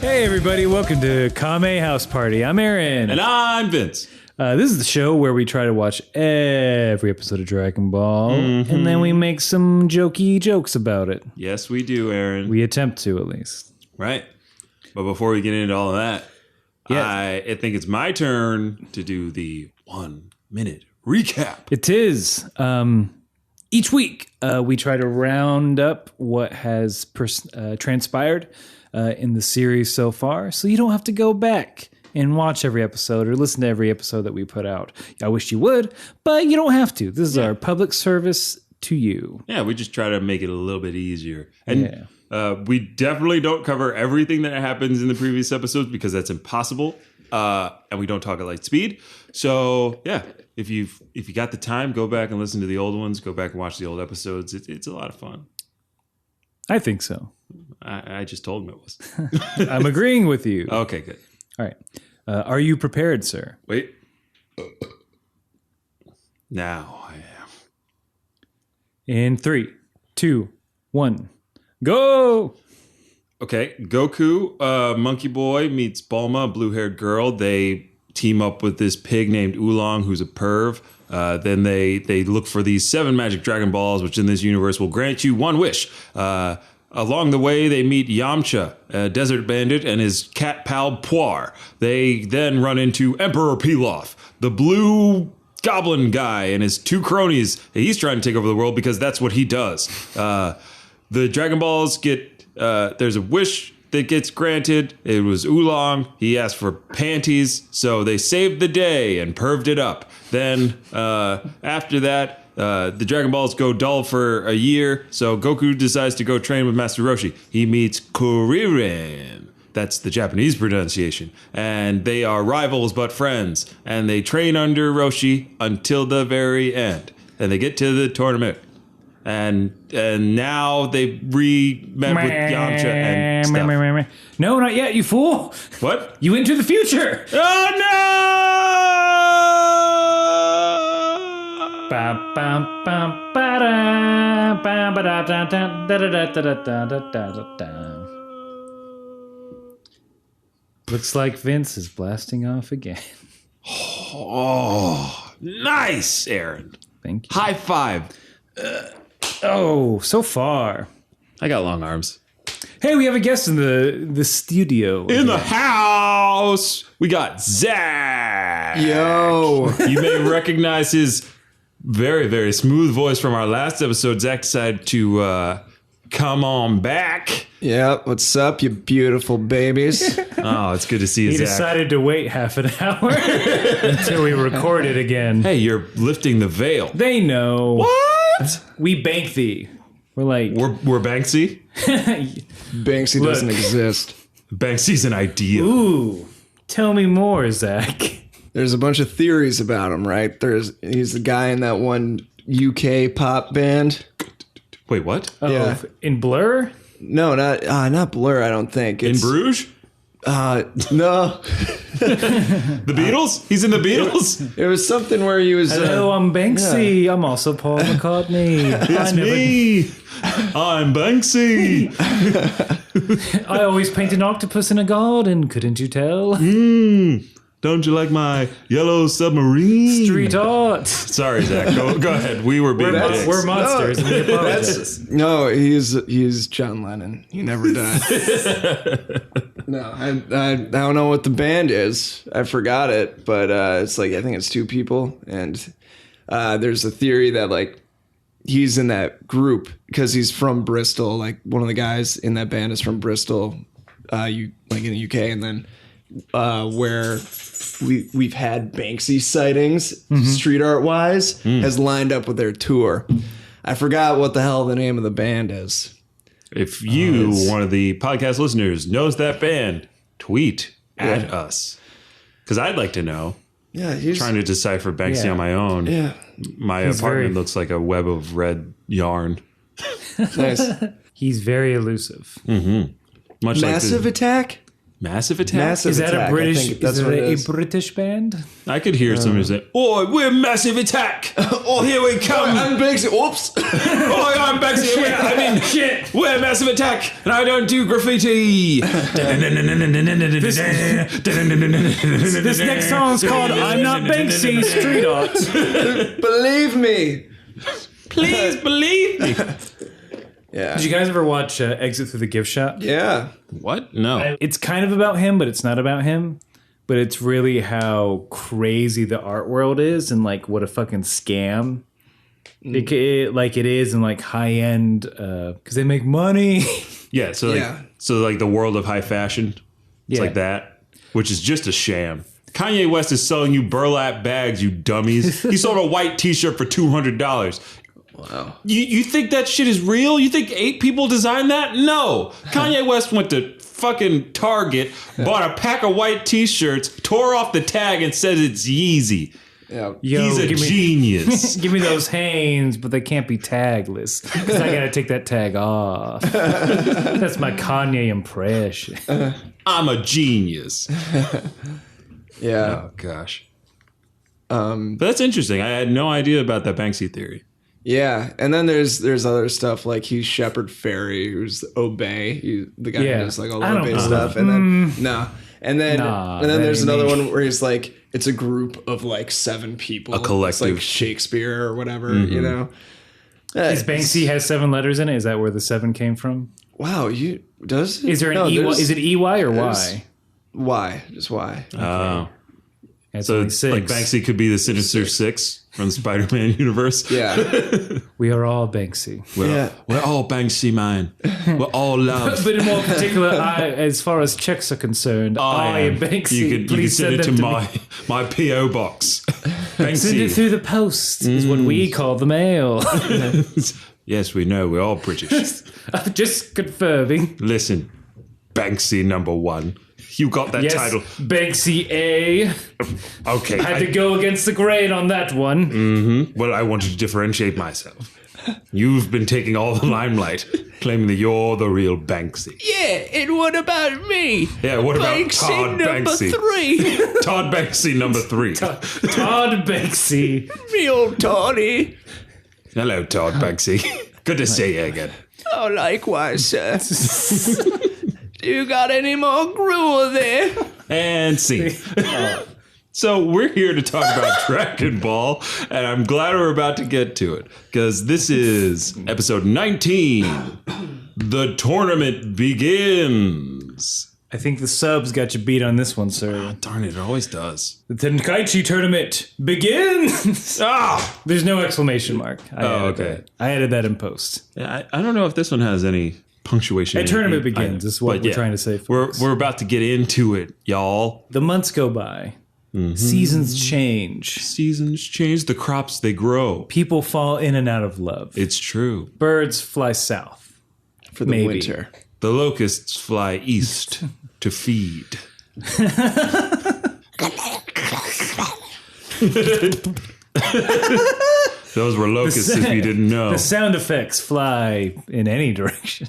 Hey everybody, welcome to Kame House Party. I'm Aaron. And I'm Vince. This is the show where we try to watch every episode of Dragon Ball, and then we make some jokey jokes about it. Yes, we do, Aaron. We attempt to, at least. Right. But before we get into all of that, I think it's my turn to do the 1 minute recap. It is. Each week, we try to round up what has transpired in the series so far, so you don't have to go back and watch every episode or listen to every episode that we put out. I wish you would, but you don't have to. This is our public service to you. Yeah, we just try to make it a little bit easier. And we definitely don't cover everything that happens in the previous episodes because that's impossible. And we don't talk at light speed. So, yeah, if you got the time, go back and listen to the old ones. Go back and watch the old episodes. It's a lot of fun. I think so. I just told him it was. I'm agreeing with you. Okay, good. All right. Are you prepared, sir? Wait. Now I am. In 3, 2, 1, go! Okay, Goku, Monkey Boy meets Bulma, blue-haired girl. They team up with this pig named Oolong, who's a perv. Then they look for these 7 magic Dragon Balls, which in this universe will grant you 1 wish. Along the way, they meet Yamcha, a desert bandit, and his cat pal Puar. They then run into Emperor Pilaf, the blue goblin guy, and his 2 cronies. He's trying to take over the world because that's what he does. The Dragon Balls get... there's a wish that gets granted. It was Oolong. He asked for panties, so they saved the day and perved it up. Then, after that... the Dragon Balls go dull for a year, so Goku decides to go train with Master Roshi. He meets Kuririn. That's the Japanese pronunciation. And they are rivals but friends. And they train under Roshi until the very end. And they get to the tournament. And now they met with Yamcha and stuff. No, not yet, you fool. What? You enter the future. Oh, no! Looks like Vince is blasting off again. Oh, nice, Aaron. Thank you. High five. So far. I got long arms. Hey, we have a guest in the studio. In the house, we got Zach. Yo. You may recognize his very, very smooth voice from our last episode. Zach decided to come on back. Yeah, what's up, you beautiful babies? Oh, it's good to see you, He Zach. decided to wait half an hour until we record it again. Hey, you're lifting the veil. They know. What? We bank thee. We're like... We're Banksy? Banksy doesn't exist. Banksy's an idea. Ooh, tell me more, Zach. There's a bunch of theories about him, right? He's the guy in that one UK pop band. Wait, what? Oh, Yeah. in Blur? No, not Blur, I don't think. In Bruges? No. The Beatles? He's in the Beatles? It was something where he was... Hello, I'm Banksy. I'm also Paul McCartney. It's me. I'm Banksy. I always paint an octopus in a garden, couldn't you tell? Don't you like my yellow submarine? Street art. Sorry, Zach. Go ahead. We were being dicks. We're monsters. And we apologize. No, he's John Lennon. He never died. No, I don't know what the band is. I forgot it, but it's like, I think it's 2 people. And there's a theory that like he's in that group because he's from Bristol. Like one of the guys in that band is from Bristol, like in the UK. And then where we've had Banksy sightings, street art wise, has lined up with their tour. I forgot what the hell the name of the band is. If you, one of the podcast listeners, knows that band, tweet at us. Because I'd like to know. Yeah, he's Trying to decipher Banksy on my own. Yeah, My apartment looks like a web of red yarn. nice. He's very elusive. Much Massive like Attack. Massive Attack? Massive Is that Attack, a British? I think Is that's what it it is. a British band? I could hear somebody say, "Oi, we're Massive Attack! Oh, here we come! I'm Banksy. Oops. Oh, I'm Banksy. I mean, shit. We're Massive Attack, and I don't do graffiti." This next song is called "I'm Not Banksy." Street art. Believe me. Please believe me. Yeah. Did you guys ever watch Exit Through the Gift Shop? Yeah. What? No. It's kind of about him, but it's not about him. But it's really how crazy the art world is, and like what a fucking scam it is, and like high end because they make money. Yeah. So like the world of high fashion. It's like that, which is just a sham. Kanye West is selling you burlap bags, you dummies. He sold a white T-shirt for $200. Wow. You think that shit is real? You think 8 people designed that? No. Kanye West went to fucking Target, bought a pack of white T-shirts, tore off the tag, and said it's Yeezy. Yeah. He's a genius. Give me those Hanes, but they can't be tagless because I gotta take that tag off. That's my Kanye impression. I'm a genius. Yeah. Oh gosh. But that's interesting. I had no idea about that Banksy theory. Yeah, and then there's other stuff like he's Shepard Fairey, who's Obey, the guy who does like all the I don't Obey know. stuff, and then and then there's another maybe. one where he's like it's a group of like 7 people, A collective. it's like Shakespeare or whatever, you know. Is Banksy has 7 letters in it? Is that where the 7 came from? Wow, you does Is there an EY? Is it EY or Y? why? Just why? Oh. That's So only it's 6. like Banksy could be the Sinister Six from the Spider-Man universe. Yeah, We are all Banksy. We're all Banksy, man. We're all love. But in more particular, as far as checks are concerned, I am Banksy. You can Please send it to them my P.O. box. me. Send it Banksy. through the post is what we call the mail. Yes, we know. We're all British. Just confirming. Listen, Banksy number 1. You got that Yes, title. Banksy A. Okay. I had to go against the grain on that one. Well, I wanted to differentiate myself. You've been taking all the limelight, claiming that you're the real Banksy. yeah. And what about me? Yeah, what about Todd Banksy? 3, Todd Banksy number 3. Todd Banksy. real Toddy. Hello, Todd Banksy. Good to see you again. Oh, likewise, sir. You got any more gruel there? And scene. So we're here to talk about Dragon Ball, and I'm glad we're about to get to it, because this is episode 19. The tournament begins. I think the subs got you beat on this one, sir. Darn it always does. The Tenkaichi Tournament begins. Ah! There's no exclamation mark. Okay. I added that in post. Yeah, I don't know if this one has any punctuation. A tournament begins is what we're trying to say. Folks. We're about to get into it, y'all. The months go by. Seasons change. Seasons change, the crops they grow. People fall in and out of love. It's true. Birds fly south. For the Maybe. winter. The locusts fly east to feed. Those were locusts if you didn't know. The sound effects fly in any direction.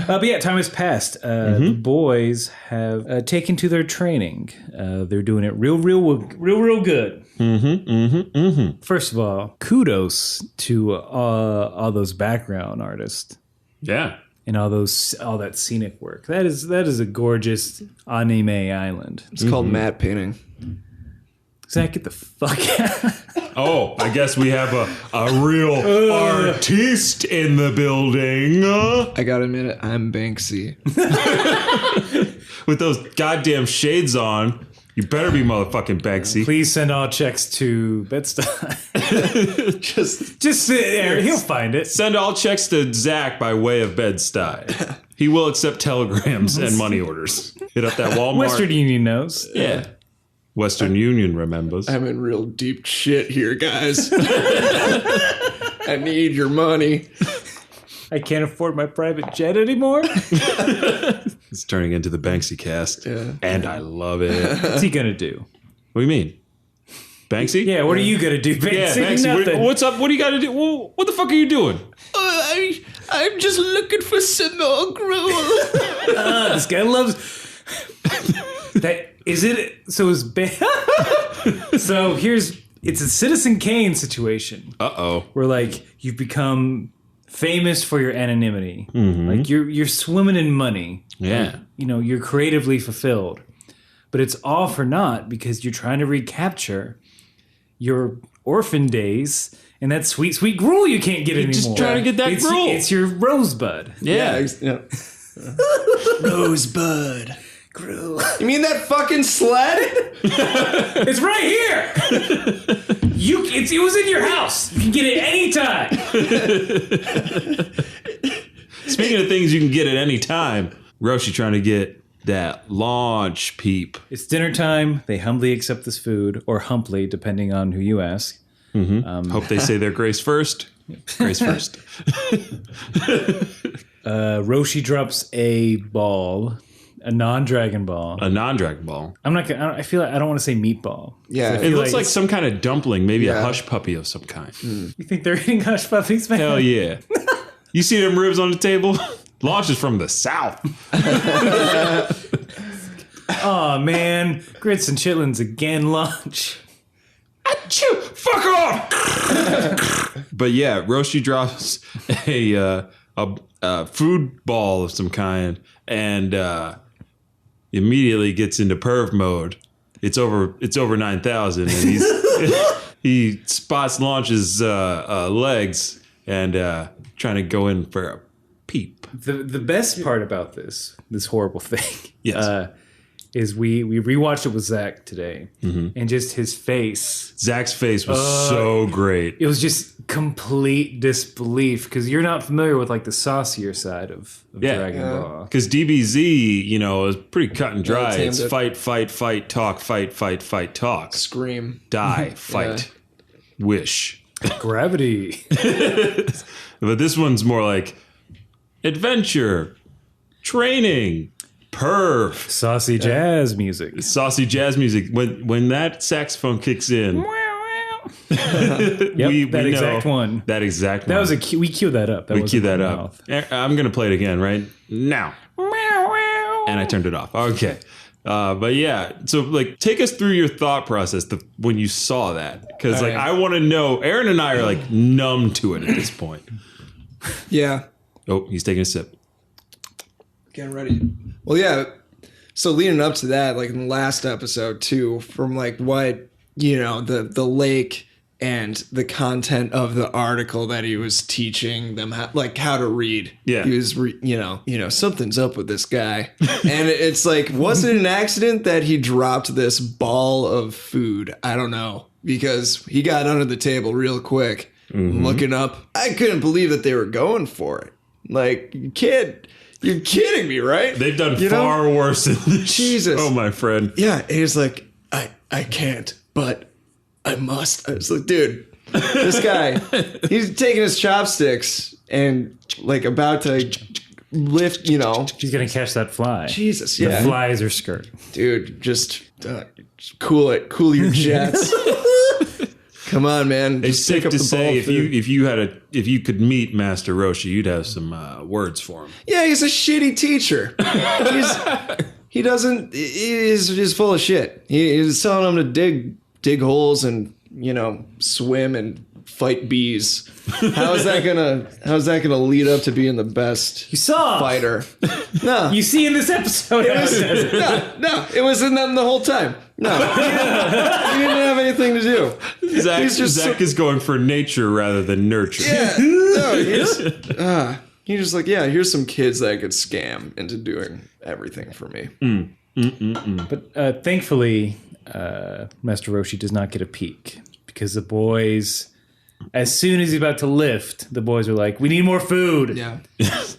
But yeah, time has passed. The boys have taken to their training. They're doing it real good. First of all, kudos to all those background artists Yeah. and all that scenic work. That is a gorgeous anime island. It's called matte painting. Zach, get the fuck out. Oh, I guess we have a real artiste in the building. I gotta admit it, I'm Banksy. With those goddamn shades on. You better be motherfucking Banksy. Please send all checks to Bed-Stuy. Just sit there. He'll find it. Send all checks to Zach by way of Bed-Stuy. He will accept telegrams and money orders. Hit up that Walmart. Western Union knows. Yeah. Western Union remembers. I'm in real deep shit here, guys. I need your money. I can't afford my private jet anymore. It's turning into the Banksy cast. Yeah. And I love it. What's he gonna do? What do you mean? Banksy? Yeah, what are you gonna do, Banksy? Yeah, Banksy. Nothing. What's up? What do you got to do? What the fuck are you doing? I I'm just looking for some more gruel. This guy loves that. Is it? So is so it's a Citizen Kane situation. Where like you've become famous for your anonymity. Like you're swimming in money. Yeah. You're creatively fulfilled. But it's all for naught because you're trying to recapture your orphan days and that sweet, sweet gruel you can't get anymore. Just trying to get that gruel. It's your rosebud. Yeah. Rosebud. Gruel. You mean that fucking sled? It's right here. It was in your house. You can get it anytime. Speaking of things you can get at any time, Roshi trying to get that launch peep. It's dinner time. They humbly accept this food, or humply, depending on who you ask. Hope they say their grace first. Grace first. Roshi drops a ball, a non-dragon ball. A non-dragon ball. I'm not gonna. I feel like I don't want to say meatball. Yeah, It looks like some kind of dumpling, maybe a hush puppy of some kind. You think they're eating hush puppies, man? Hell yeah. You see them ribs on the table? Launch is from the south. Oh man, grits and chitlins again. Launch. Achoo! Fuck off! But yeah, Roshi drops a food ball of some kind and immediately gets into perv mode. It's over 9,000 and he spots Launch's legs and trying to go in for a peep. The best part about this horrible thing, Yes. is we rewatched it with Zach today, and just his face. Zach's face was so great. It was just complete disbelief because you're not familiar with like the saucier side of Dragon Ball. Because DBZ, is pretty cut and dry. Yeah, it's fight, talk, fight, talk. Scream. Die, fight, wish. Gravity. But this one's more like adventure, training, perv, Saucy jazz music. saucy jazz music. When that saxophone kicks in, Yep, we that exact know one. That exact one. That was we queued that up. We queued that up. I'm gonna play it again right now. And I turned it off. Okay. But yeah, so like take us through your thought process when you saw that. Because like I want to know, Aaron and I are like numb to it at this point. Yeah. Oh, he's taking a sip. Getting ready. Well, yeah. So leading up to that, like in the last episode too, from like what, the lake and the content of the article that he was teaching them how to read. Yeah. He was, something's up with this guy. And it's like, was it an accident that he dropped this ball of food? I don't know. Because he got under the table real quick. Looking up. I couldn't believe that they were going for it. Like, you're kidding me, right? They've done far worse than this. Jesus. Oh, my friend. Yeah, he's like, I can't, but I must. I was like, dude, this guy, he's taking his chopsticks and like about to lift, She's gonna catch that fly. Jesus, The yeah. fly is her skirt. Dude, just cool it. Cool your jets. Come on, man. It's Just pick safe up to the say ball if food. you could meet Master Roshi, you'd have some words for him. Yeah, he's a shitty teacher. He's full of shit. He's telling them to dig holes and, swim and fight bees. How's that gonna lead up to being the best fighter? No. You see in this episode. It was in them the whole time. No. He didn't have anything to do. Zach is going for nature rather than nurture. Yeah. No, he's just like, yeah, here's some kids that I could scam into doing everything for me. But thankfully, Master Roshi does not get a peek because the boys, as soon as he's about to lift, the boys are like, we need more food. Yeah.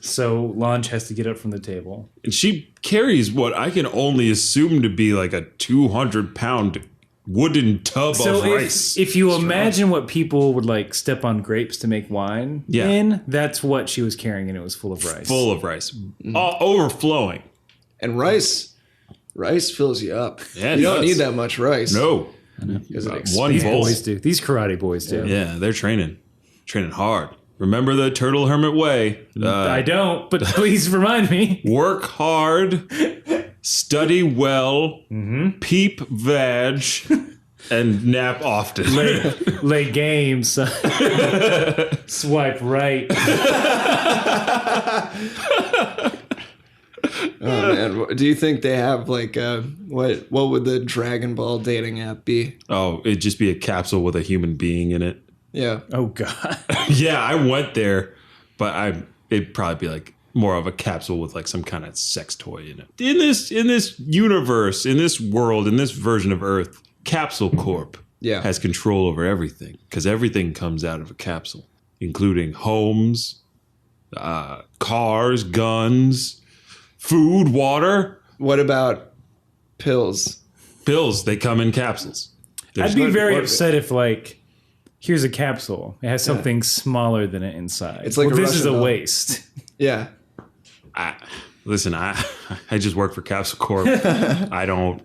So Launch has to get up from the table. And she carries what I can only assume to be like a 200-pound wooden tub of rice. If you imagine what people would like step on grapes to make wine in, that's what she was carrying, and it was full of rice. Full of rice. All overflowing. And rice fills you up. Yeah, you don't need that much rice. No. Because it One These bowl. boys do. These karate boys do. Yeah, they're training hard. Remember the Turtle Hermit way. I don't, but please remind me. Work hard, study well, peep vag, and nap often. Lay games. Swipe right. Oh man, do you think they have like what would the Dragon Ball dating app be? Oh, it'd just be a capsule with a human being in it. Yeah. Oh God. Yeah, I went there, but it'd probably be like more of a capsule with like some kind of sex toy in it. In this universe, in this world, in this version of Earth, Capsule Corp has control over everything because everything comes out of a capsule, including homes, cars, guns, food, water. What about pills? Pills, they come in capsules. I'd be very upset if like, here's a capsule. It has something smaller than it inside. It's like a this is Russian a doll. waste. Yeah. Listen, I just work for Capsule Corp. I don't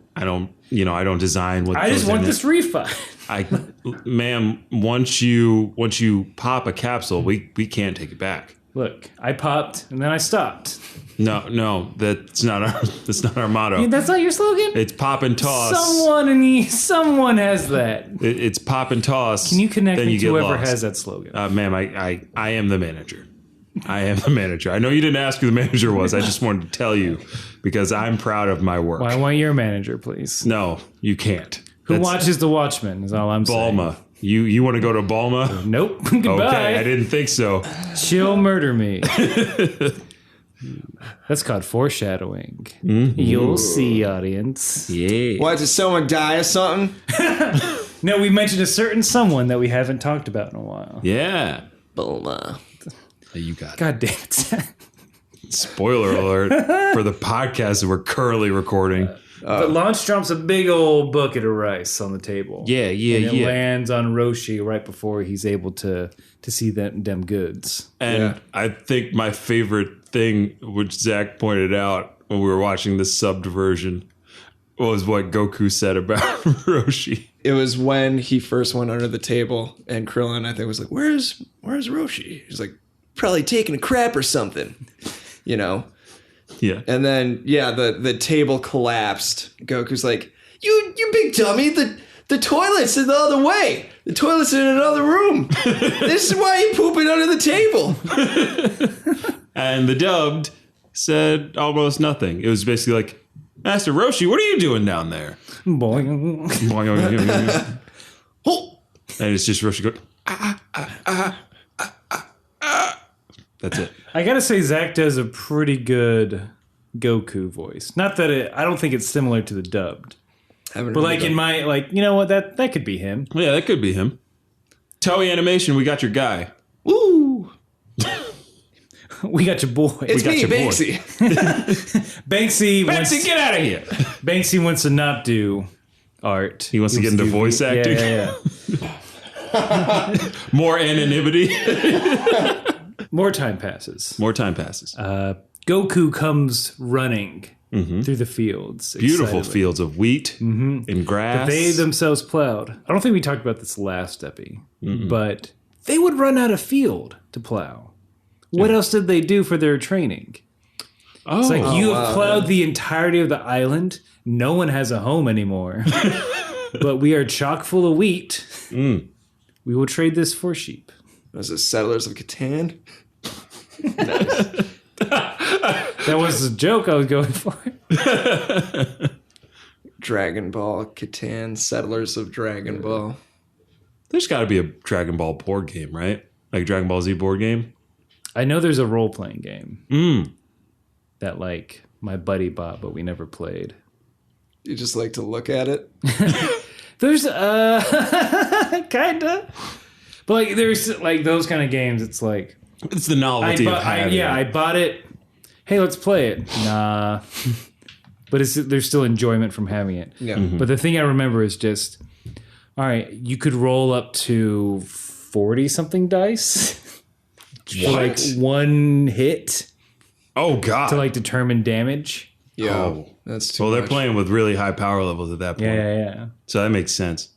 design what I just want this refi. Ma'am, once you pop a capsule, we can't take it back. Look, I popped and then I stopped. No, that's not our motto. That's not your slogan? It's pop and toss. Someone has that. It's pop and toss. Can you connect then me you to get whoever lost. has that slogan? Ma'am, I am the manager. I am the manager. I know you didn't ask who the manager was. I just wanted to tell you because I'm proud of my work. Well, I want your manager, please. No, you can't. Who watches The Watchmen is all I'm saying. Bulma. You want to go to Bulma? Nope. Goodbye. Okay, I didn't think so. She'll murder me. That's called foreshadowing. Mm-hmm. You'll see, audience. Yeah. What, did someone die or something? No, we mentioned a certain someone that we haven't talked about in a while. Yeah. Bulma. You got it. God damn it. Spoiler alert for the podcast that we're currently recording. But Launch drops a big old bucket of rice on the table. Yeah. And it lands on Roshi right before he's able to see them goods. And I think my favorite thing, which Zach pointed out when we were watching the subbed version, was what Goku said about Roshi. It was when he first went under the table and Krillin, I think, was like, Where's Roshi? He's like, probably taking a crap or something, you know? Yeah. And then, the table collapsed. Goku's like, you big dummy, the toilet's in the other way. The toilet's in another room. This is why you pooping under the table. And the dubbed said almost nothing. It was basically like, Master Roshi, what are you doing down there? Boing. Oh. And it's just Roshi going, That's it. I gotta say, Zach does a pretty good Goku voice. Not that I don't think it's similar to the dubbed. But like in my, like, you know what, that could be him. Yeah, that could be him. Toei Animation, we got your guy. Woo! We got your boy. It's got me, your boy. Banksy. Banksy, Get out of here. Banksy wants to not do art. He wants to get into voice acting. Yeah. More anonymity. More time passes. Goku comes running through the fields. Beautiful excitedly. fields of wheat and grass. That they themselves plowed. I don't think we talked about this last epi, but they would run out of field to plow. What else did they do for their training? It's like you have plowed the entirety of the island. No one has a home anymore. But we are chock full of wheat. We will trade this for sheep. Was it Settlers of Catan? That was the joke I was going for. Dragon Ball, Catan, Settlers of Dragon Ball. There's got to be a Dragon Ball board game, right? Like a Dragon Ball Z board game? I know there's a role-playing game that like my buddy bought, but we never played. You just like to look at it? There's kinda, but like there's like those kind of games. It's like It's the novelty of having it. I bought it. Hey, let's play it. Nah, but there's still enjoyment from having it. Yeah. But the thing I remember is just, all right, you could roll up to 40 something dice. For like one hit Oh, God. to like determine damage. Yeah. Oh. That's too Well, they're much. playing with really high power levels at that point. Yeah. So that makes sense.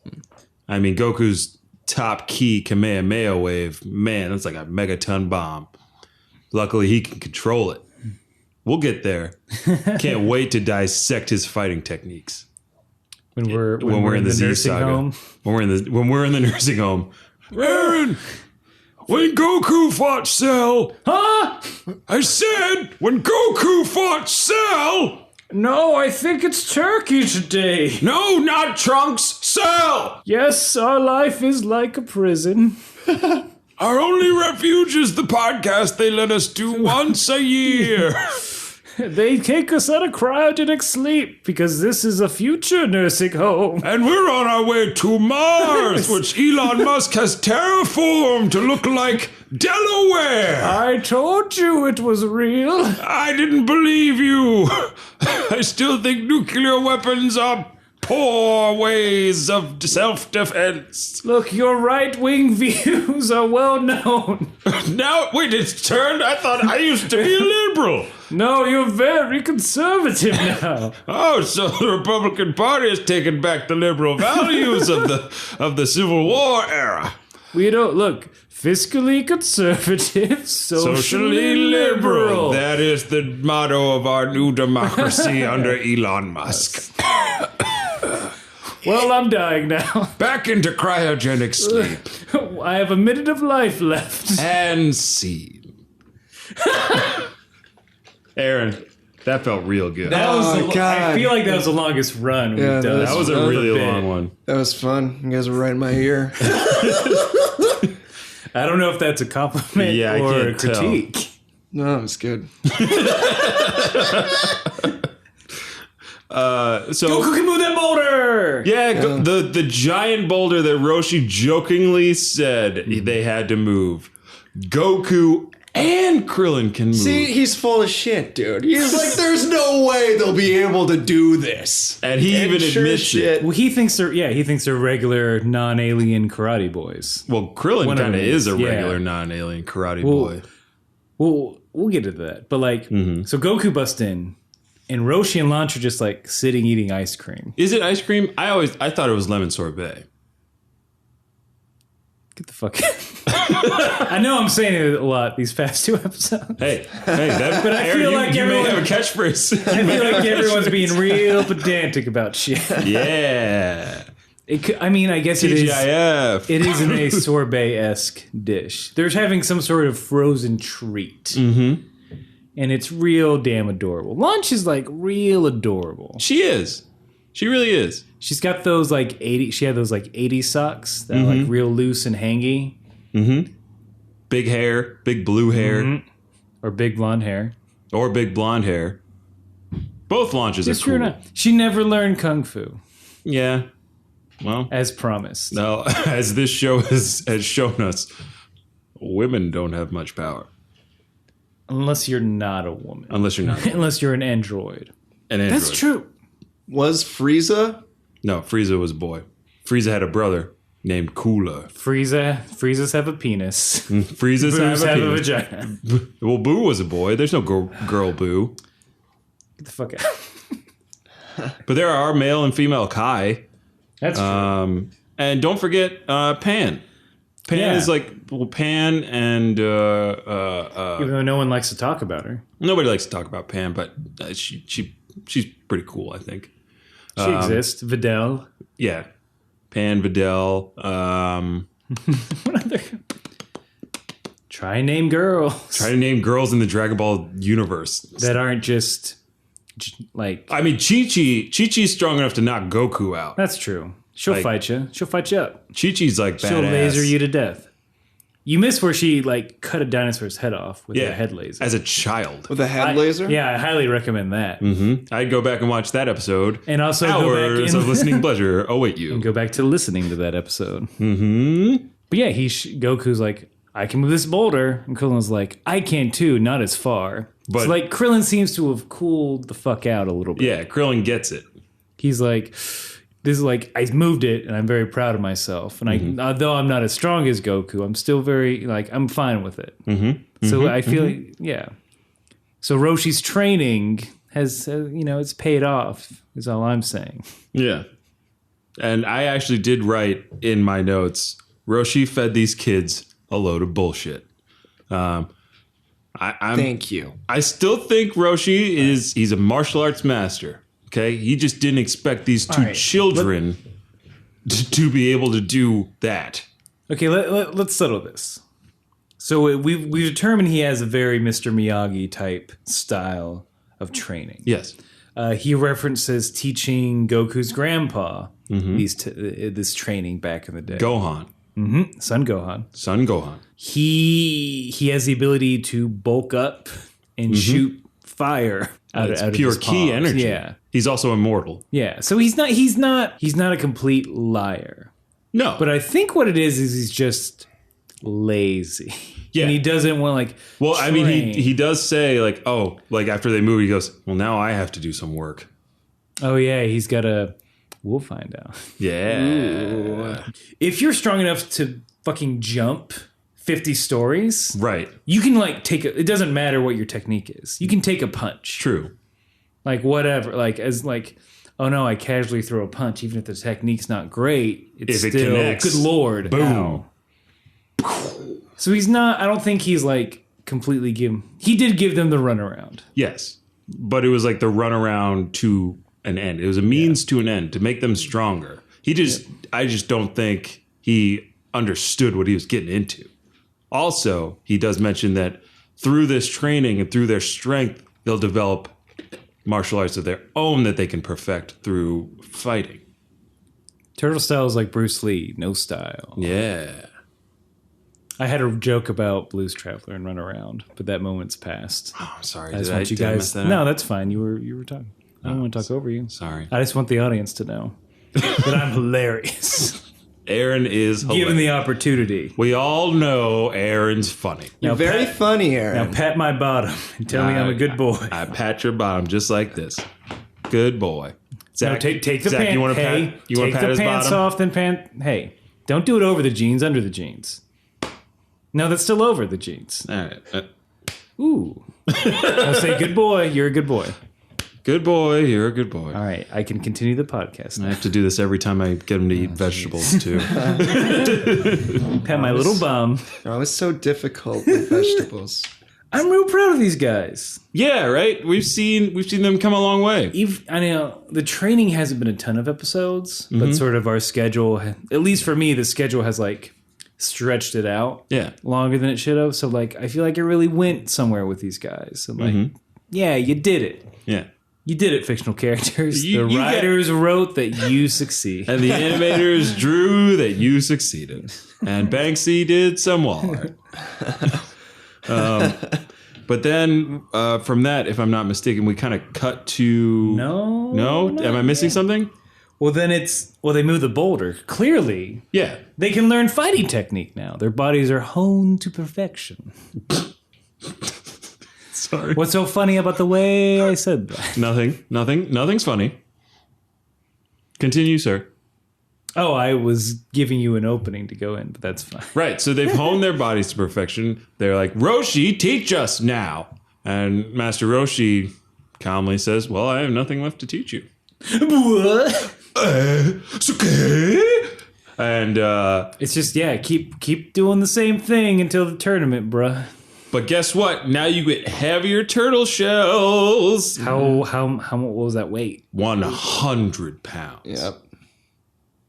I mean, Goku's top key Kamehameha wave. Man, that's like a megaton bomb. Luckily, he can control it. We'll get there. Can't wait to dissect his fighting techniques. When we're in the Z nursing saga. home. When we're in the nursing home. Aaron, when Goku fought Cell. Huh? I said when Goku fought Cell. No, I think it's turkey today. No, not Trunks. Cell. Yes, our life is like a prison. Our only refuge is the podcast they let us do once a year. They take us out of cryogenic sleep because this is a future nursing home. And we're on our way to Mars, which Elon Musk has terraformed to look like Delaware. I told you it was real. I didn't believe you. I still think nuclear weapons are poor ways of self-defense. Look, your right-wing views are well known. Now, wait, it's turned? I thought I used to be a liberal. No, you're very conservative now. Oh, so the Republican Party has taken back the liberal values of the Civil War era. We don't look fiscally conservative, socially liberal. That is the motto of our new democracy under Elon Musk. Well, I'm dying now. Back into cryogenic sleep. I have a minute of life left. And scene. Aaron, that felt real good. That was Oh, God. I feel like that was the longest run we've done. That was a really long one. That was fun. You guys were right in my ear. I don't know if that's a compliment Yeah, I or a can't tell. critique. No, it was good. So Goku can move that boulder! yeah, the giant boulder that Roshi jokingly said they had to move. Goku and Krillin can move. See, he's full of shit, dude. He's like, there's no way they'll be able to do this. And he even sure admits shit. it. Well, he thinks they're regular non-alien karate boys. Well, Krillin One of kind of them is a is, yeah. regular non-alien karate Well, boy. Well, we'll get to that. But like, so Goku busts in, and Roshi and Launch are just like sitting eating ice cream. Is it ice cream? I thought it was lemon sorbet. Get the fuck out. I know I'm saying it a lot these past 2 episodes. Hey, that, But I Aaron, feel like you may everyone- have a catchphrase. I feel like everyone's being real pedantic about shit. Yeah. I guess it is. TGIF. It is in a sorbet-esque dish. They're having some sort of frozen treat. Mm-hmm. And it's real damn adorable. Lunch is like real adorable. She is. She really is. She's got those like 80, she had those like 80 socks that are like real loose and hangy. Mm-hmm. Big hair, big blue hair, Or big blonde hair. or big blonde hair. Both launches are It's true or cool. not. She never learned Kung Fu, Yeah. Well, as promised. no, as this show has shown us, women don't have much power. Unless you're not a woman. Unless you're not Unless you're an android. an android. That's true. Was Frieza? No, Frieza was a boy. Frieza had a brother named Cooler. Friezas have a penis. Frieza's Boos have a penis. vagina. Well, Boo was a boy. There's no girl Boo. Get the fuck out. But there are male and female Kai. That's true. And don't forget Pan. Pan Yeah. is like, well, Pan and Even though no one likes to talk about her. nobody likes to talk about Pan, but she's pretty cool, I think. She exists. Videl. Yeah. Pan, Videl. What other? Try and name girls Try to name girls in the Dragon Ball universe. that aren't just like. I mean, Chi-Chi's strong enough to knock Goku out. That's true. She'll Like- fight you. She'll fight you up. Chi-Chi's like badass. She'll laser you to death. You miss where she like cut a dinosaur's head off with her head laser. as a child. With a head laser? Yeah, I highly recommend that. I'd go back and watch that episode. And also go back Hours in, of listening pleasure await you. go back to listening to that episode. Mm-hmm. But yeah, Goku's like, I can move this boulder, and Krillin's like, I can too, not as far. But- so like Krillin seems to have cooled the fuck out a little bit. Yeah, Krillin gets it. He's like, this is like, I moved it and I'm very proud of myself. And although I'm not as strong as Goku, I'm still very, like, I'm fine with it. So I feel, yeah. So Roshi's training has, it's paid off, is all I'm saying. Yeah. And I actually did write in my notes, Roshi fed these kids a load of bullshit. Thank you. I still think Roshi he's a martial arts master. Okay, he just didn't expect these two children to be able to do that. Okay, let's settle this. So we've determined he has a very Mr. Miyagi type style of training. Yes. He references teaching Goku's grandpa this training back in the day. Gohan. Mm-hmm. Son Gohan. He has the ability to bulk up and shoot fire out of pure his ki palms. energy. Yeah. He's also immortal. Yeah. So he's not a complete liar. No. But I think what it is he's just lazy. Yeah. And he doesn't want Well, I mean, train. he does say after they move, he goes, well, now I have to do some work. Oh yeah, he's got to. We'll find out. Yeah. Ooh. If you're strong enough to fucking jump 50 stories, Right. you can it doesn't matter what your technique is. You can take a punch. True. Whatever. Oh no, I casually throw a punch, even if the technique's not great. It's If it still, connects. good lord. Boom. Ow. So he's not, I don't think he's completely he did give them the runaround. Yes. But it was like the runaround to an end. It was a means to an end to make them stronger. I just don't think he understood what he was getting into. Also, he does mention that through this training and through their strength, they'll develop martial arts of their own that they can perfect through fighting. Turtle style is like Bruce Lee, no style. Yeah. I had a joke about Blues Traveler and Run Around, but that moment's passed. Oh, I'm sorry. I just want you did I guys. mess that up? No, that's fine. You were talking. I don't want to talk over you. Sorry. I just want the audience to know that I'm hilarious. Aaron is hilarious. Given the opportunity. We all know Aaron's funny. You're very funny, Aaron. Now pat my bottom and tell me I'm a good boy. I pat your bottom just like this. Good boy. Zach, No, take the Zach, pants. you want to Hey, pat? You want take to pat the his pants bottom? off, then Hey, don't do it over the jeans, under the jeans. No, that's still over the jeans. All right. Ooh. I'll say good boy. You're a good boy. Good boy. You're a good boy. All right, I can continue the podcast I now. have to do this every time I get him to eat vegetables too. Pat my little bum. Oh, it's so difficult with vegetables. I'm real proud of these guys. Yeah, right. We've seen them come a long way. I know the training hasn't been a ton of episodes, but sort of our schedule, at least for me, the schedule has stretched it out longer than it should have. So I feel like it really went somewhere with these guys. And yeah, you did it. Yeah. You did it, fictional characters. You the writers wrote that you succeed. And the animators drew that you succeeded. And Banksy did some wall art. But then from that, if I'm not mistaken, we kind of cut to... No? Am I missing something? Well, then they move the boulder. Clearly, Yeah. they can learn fighting technique now. Their bodies are honed to perfection. Sorry. What's so funny about the way I said that? Nothing's funny. Continue, sir. Oh, I was giving you an opening to go in, but that's fine. Right, so they've honed their bodies to perfection. They're like, Roshi, teach us now. And Master Roshi calmly says, well, I have nothing left to teach you. What? It's okay. And It's just, keep doing the same thing until the tournament, bruh. but guess what? Now you get heavier turtle shells. How what was that weight? 100 pounds. Yep.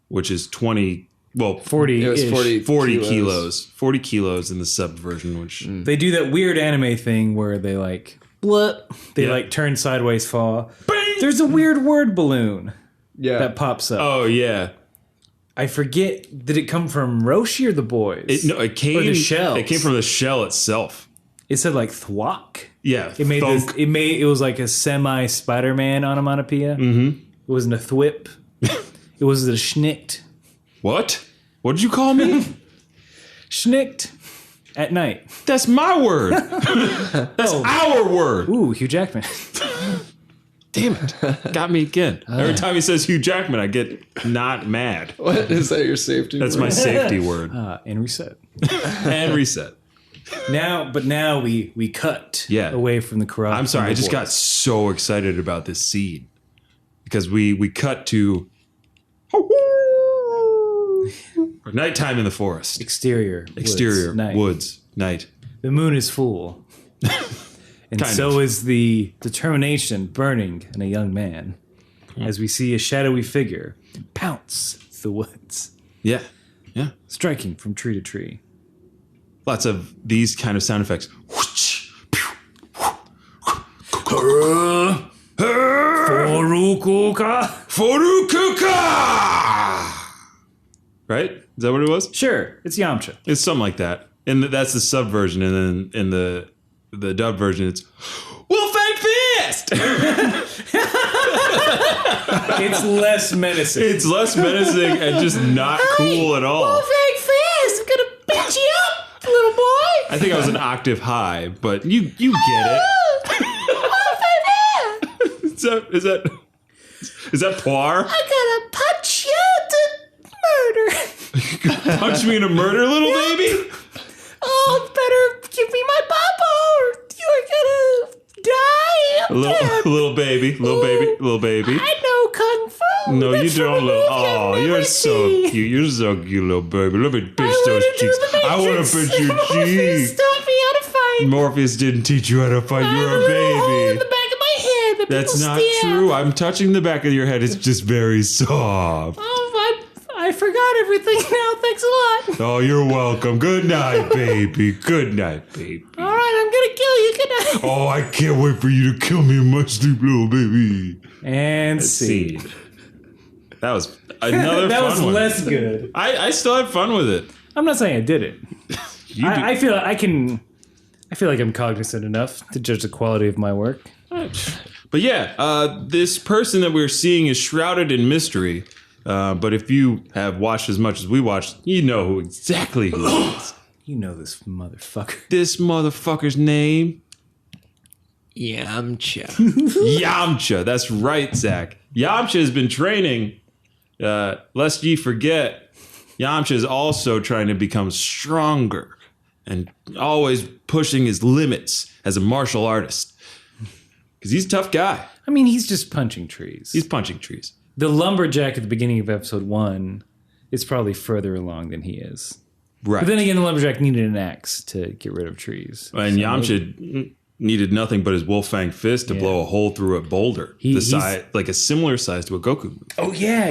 Which is 20, well, 40. It was 40 kilos. 40 kilos in the sub version, which... They do that weird anime thing where they what? They turn sideways fall. Bang! There's a weird word balloon Yeah. that pops up. Oh, yeah. I forget, did it come from Roshi or the boys? It came... Or the shells. It came from the shell itself. It said thwack. Yeah. It made thunk. it was like a semi Spider-Man onomatopoeia. Mm-hmm. It wasn't a thwip. It was a schnicked. What? What did you call me? Schnicked at night. That's my word. That's our word. Ooh, Hugh Jackman. Damn it. Got me again. Every time he says Hugh Jackman, I get not mad. What is that? Your safety? That's word? my safety word. And reset. And reset. Now we cut Yeah. away from the karate. I'm sorry. I just got so excited about this scene because we cut to Or nighttime in the forest. Exterior. Woods. Night. The moon is full. And so is the determination burning in a young man. As we see a shadowy figure pounce the woods. Yeah. Striking from tree to tree. Lots of these kind of sound effects. Furukuka! Right? Is that what it was? Sure, it's Yamcha. It's something like that. And that's the sub version. And then in the dub version, it's Wolfang Fist! It's less menacing. It's less menacing and just not cool at all. Wolfang Fist! I'm gonna beat you up, little boy! I think I was an octave high, but you get it. Is that Poir? I'm gonna punch you to murder. You gonna punch me in a murder, little baby? Oh, better give me my papa or you're gonna die. Little baby. I know kung fu. No, you That's don't. from a movie I've You're never so seen. cute. You're so cute, little baby. Let me pinch I those wanna do cheeks. the I want to Matrix. pinch your Morpheus cheek. taught me how to fight. Morpheus didn't teach you how to fight. I have You're a a little hole in the baby. back of my head that That's people not stab. true. I'm touching the back of your head. It's just very soft. Oh, I forgot everything now. Thanks a lot. Oh, you're welcome. Good night, baby. Good night, baby. All right, I'm gonna kill you. Good night. Oh, I can't wait for you to kill me in my sleep, little baby. And see. That was another That fun was one. less good. I still had fun with it. I'm not saying I did it. You I feel I feel like I'm cognizant enough to judge the quality of my work. But yeah, this person that we're seeing is shrouded in mystery. But if you have watched as much as we watched, you know who exactly who it is. You know this motherfucker. This motherfucker's name? Yamcha. Yamcha. That's right, Zach. Yamcha has been training. Lest ye forget, Yamcha is also trying to become stronger and always pushing his limits as a martial artist. Because he's a tough guy. I mean, he's just punching trees. He's punching trees. The lumberjack at the beginning of episode 1 is probably further along than he is. Right. But then again, the lumberjack needed an axe to get rid of trees. And Yamcha needed nothing but his Wolfang Fist to blow a hole through a boulder. He's Like a similar size to a Goku move. Oh yeah,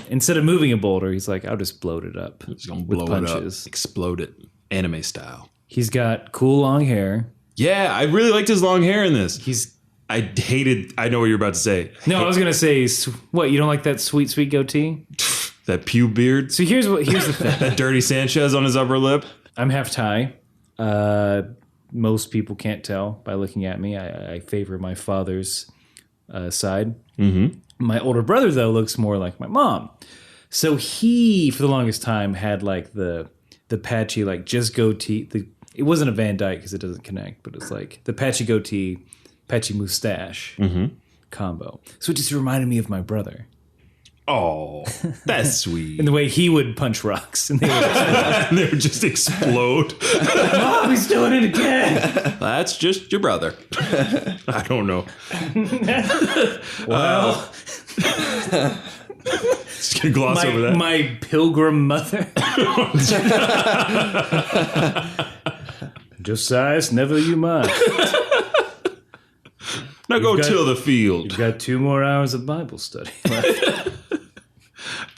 instead of moving a boulder, he's like, I'll just bloat it up. He's going to with blow it punches. up. Explode it. Anime style. He's got cool long hair. Yeah, I really liked his long hair in this. I know what you're about to say. No, I was gonna say, what, you don't like that sweet goatee? That pew beard. So here's the thing. That dirty Sanchez on his upper lip. I'm half Thai. Most people can't tell by looking at me. I favor my father's side. Mm-hmm. My older brother, though, looks more like my mom. So he, for the longest time, had like the patchy, like just goatee. It wasn't a Van Dyke because it doesn't connect, but it's like the patchy goatee, patchy mustache combo. So it just reminded me of my brother. Oh, that's sweet. And the way he would punch rocks. And they would just explode. Mom, he's doing it again. That's just your brother. I don't know. Well. Just gonna gloss over that. My pilgrim mother. Josias, never you mind. Now go till the field. You've got 2 more hours of Bible study.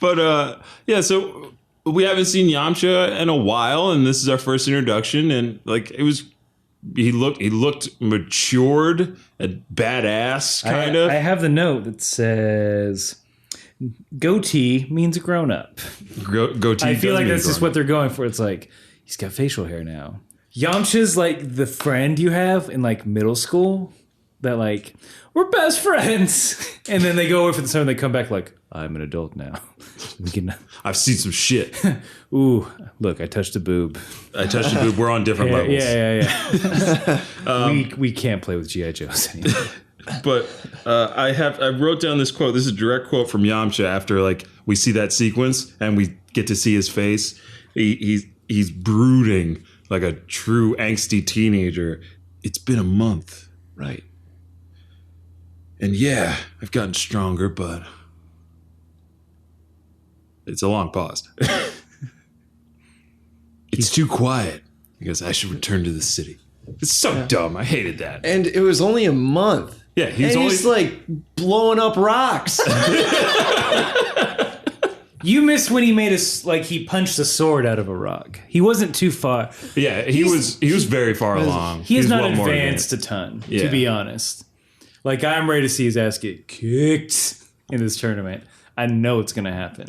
But yeah, so we haven't seen Yamcha in a while, and this is our first introduction, and like he looked matured and badass, kind of. I have the note that says goatee means grown up. Goatee. I feel like that's just up. what they're going for. It's like he's got facial hair now. Yamcha's like the friend you have in like middle school that like we're best friends, and then they go away for the summer and they come back like I'm an adult now. I've seen some shit. Ooh, look, I touched a boob. We're on different levels. Yeah. We can't play with G.I. Joes anymore. But I wrote down this quote. This is a direct quote from Yamcha after like we see that sequence and we get to see his face. He's brooding like a true angsty teenager. It's been a month, right? And yeah, I've gotten stronger, but it's a long pause. It's too quiet. He goes, I should return to the city. It's so dumb. I hated that. And it was only a month. Yeah, he's like blowing up rocks. You missed when he made he punched a sword out of a rock. He wasn't too far. Yeah, he was very far along. He has not well more advanced a ton, Yeah. to be honest. Like, I'm ready to see his ass get kicked in this tournament. I know it's going to happen.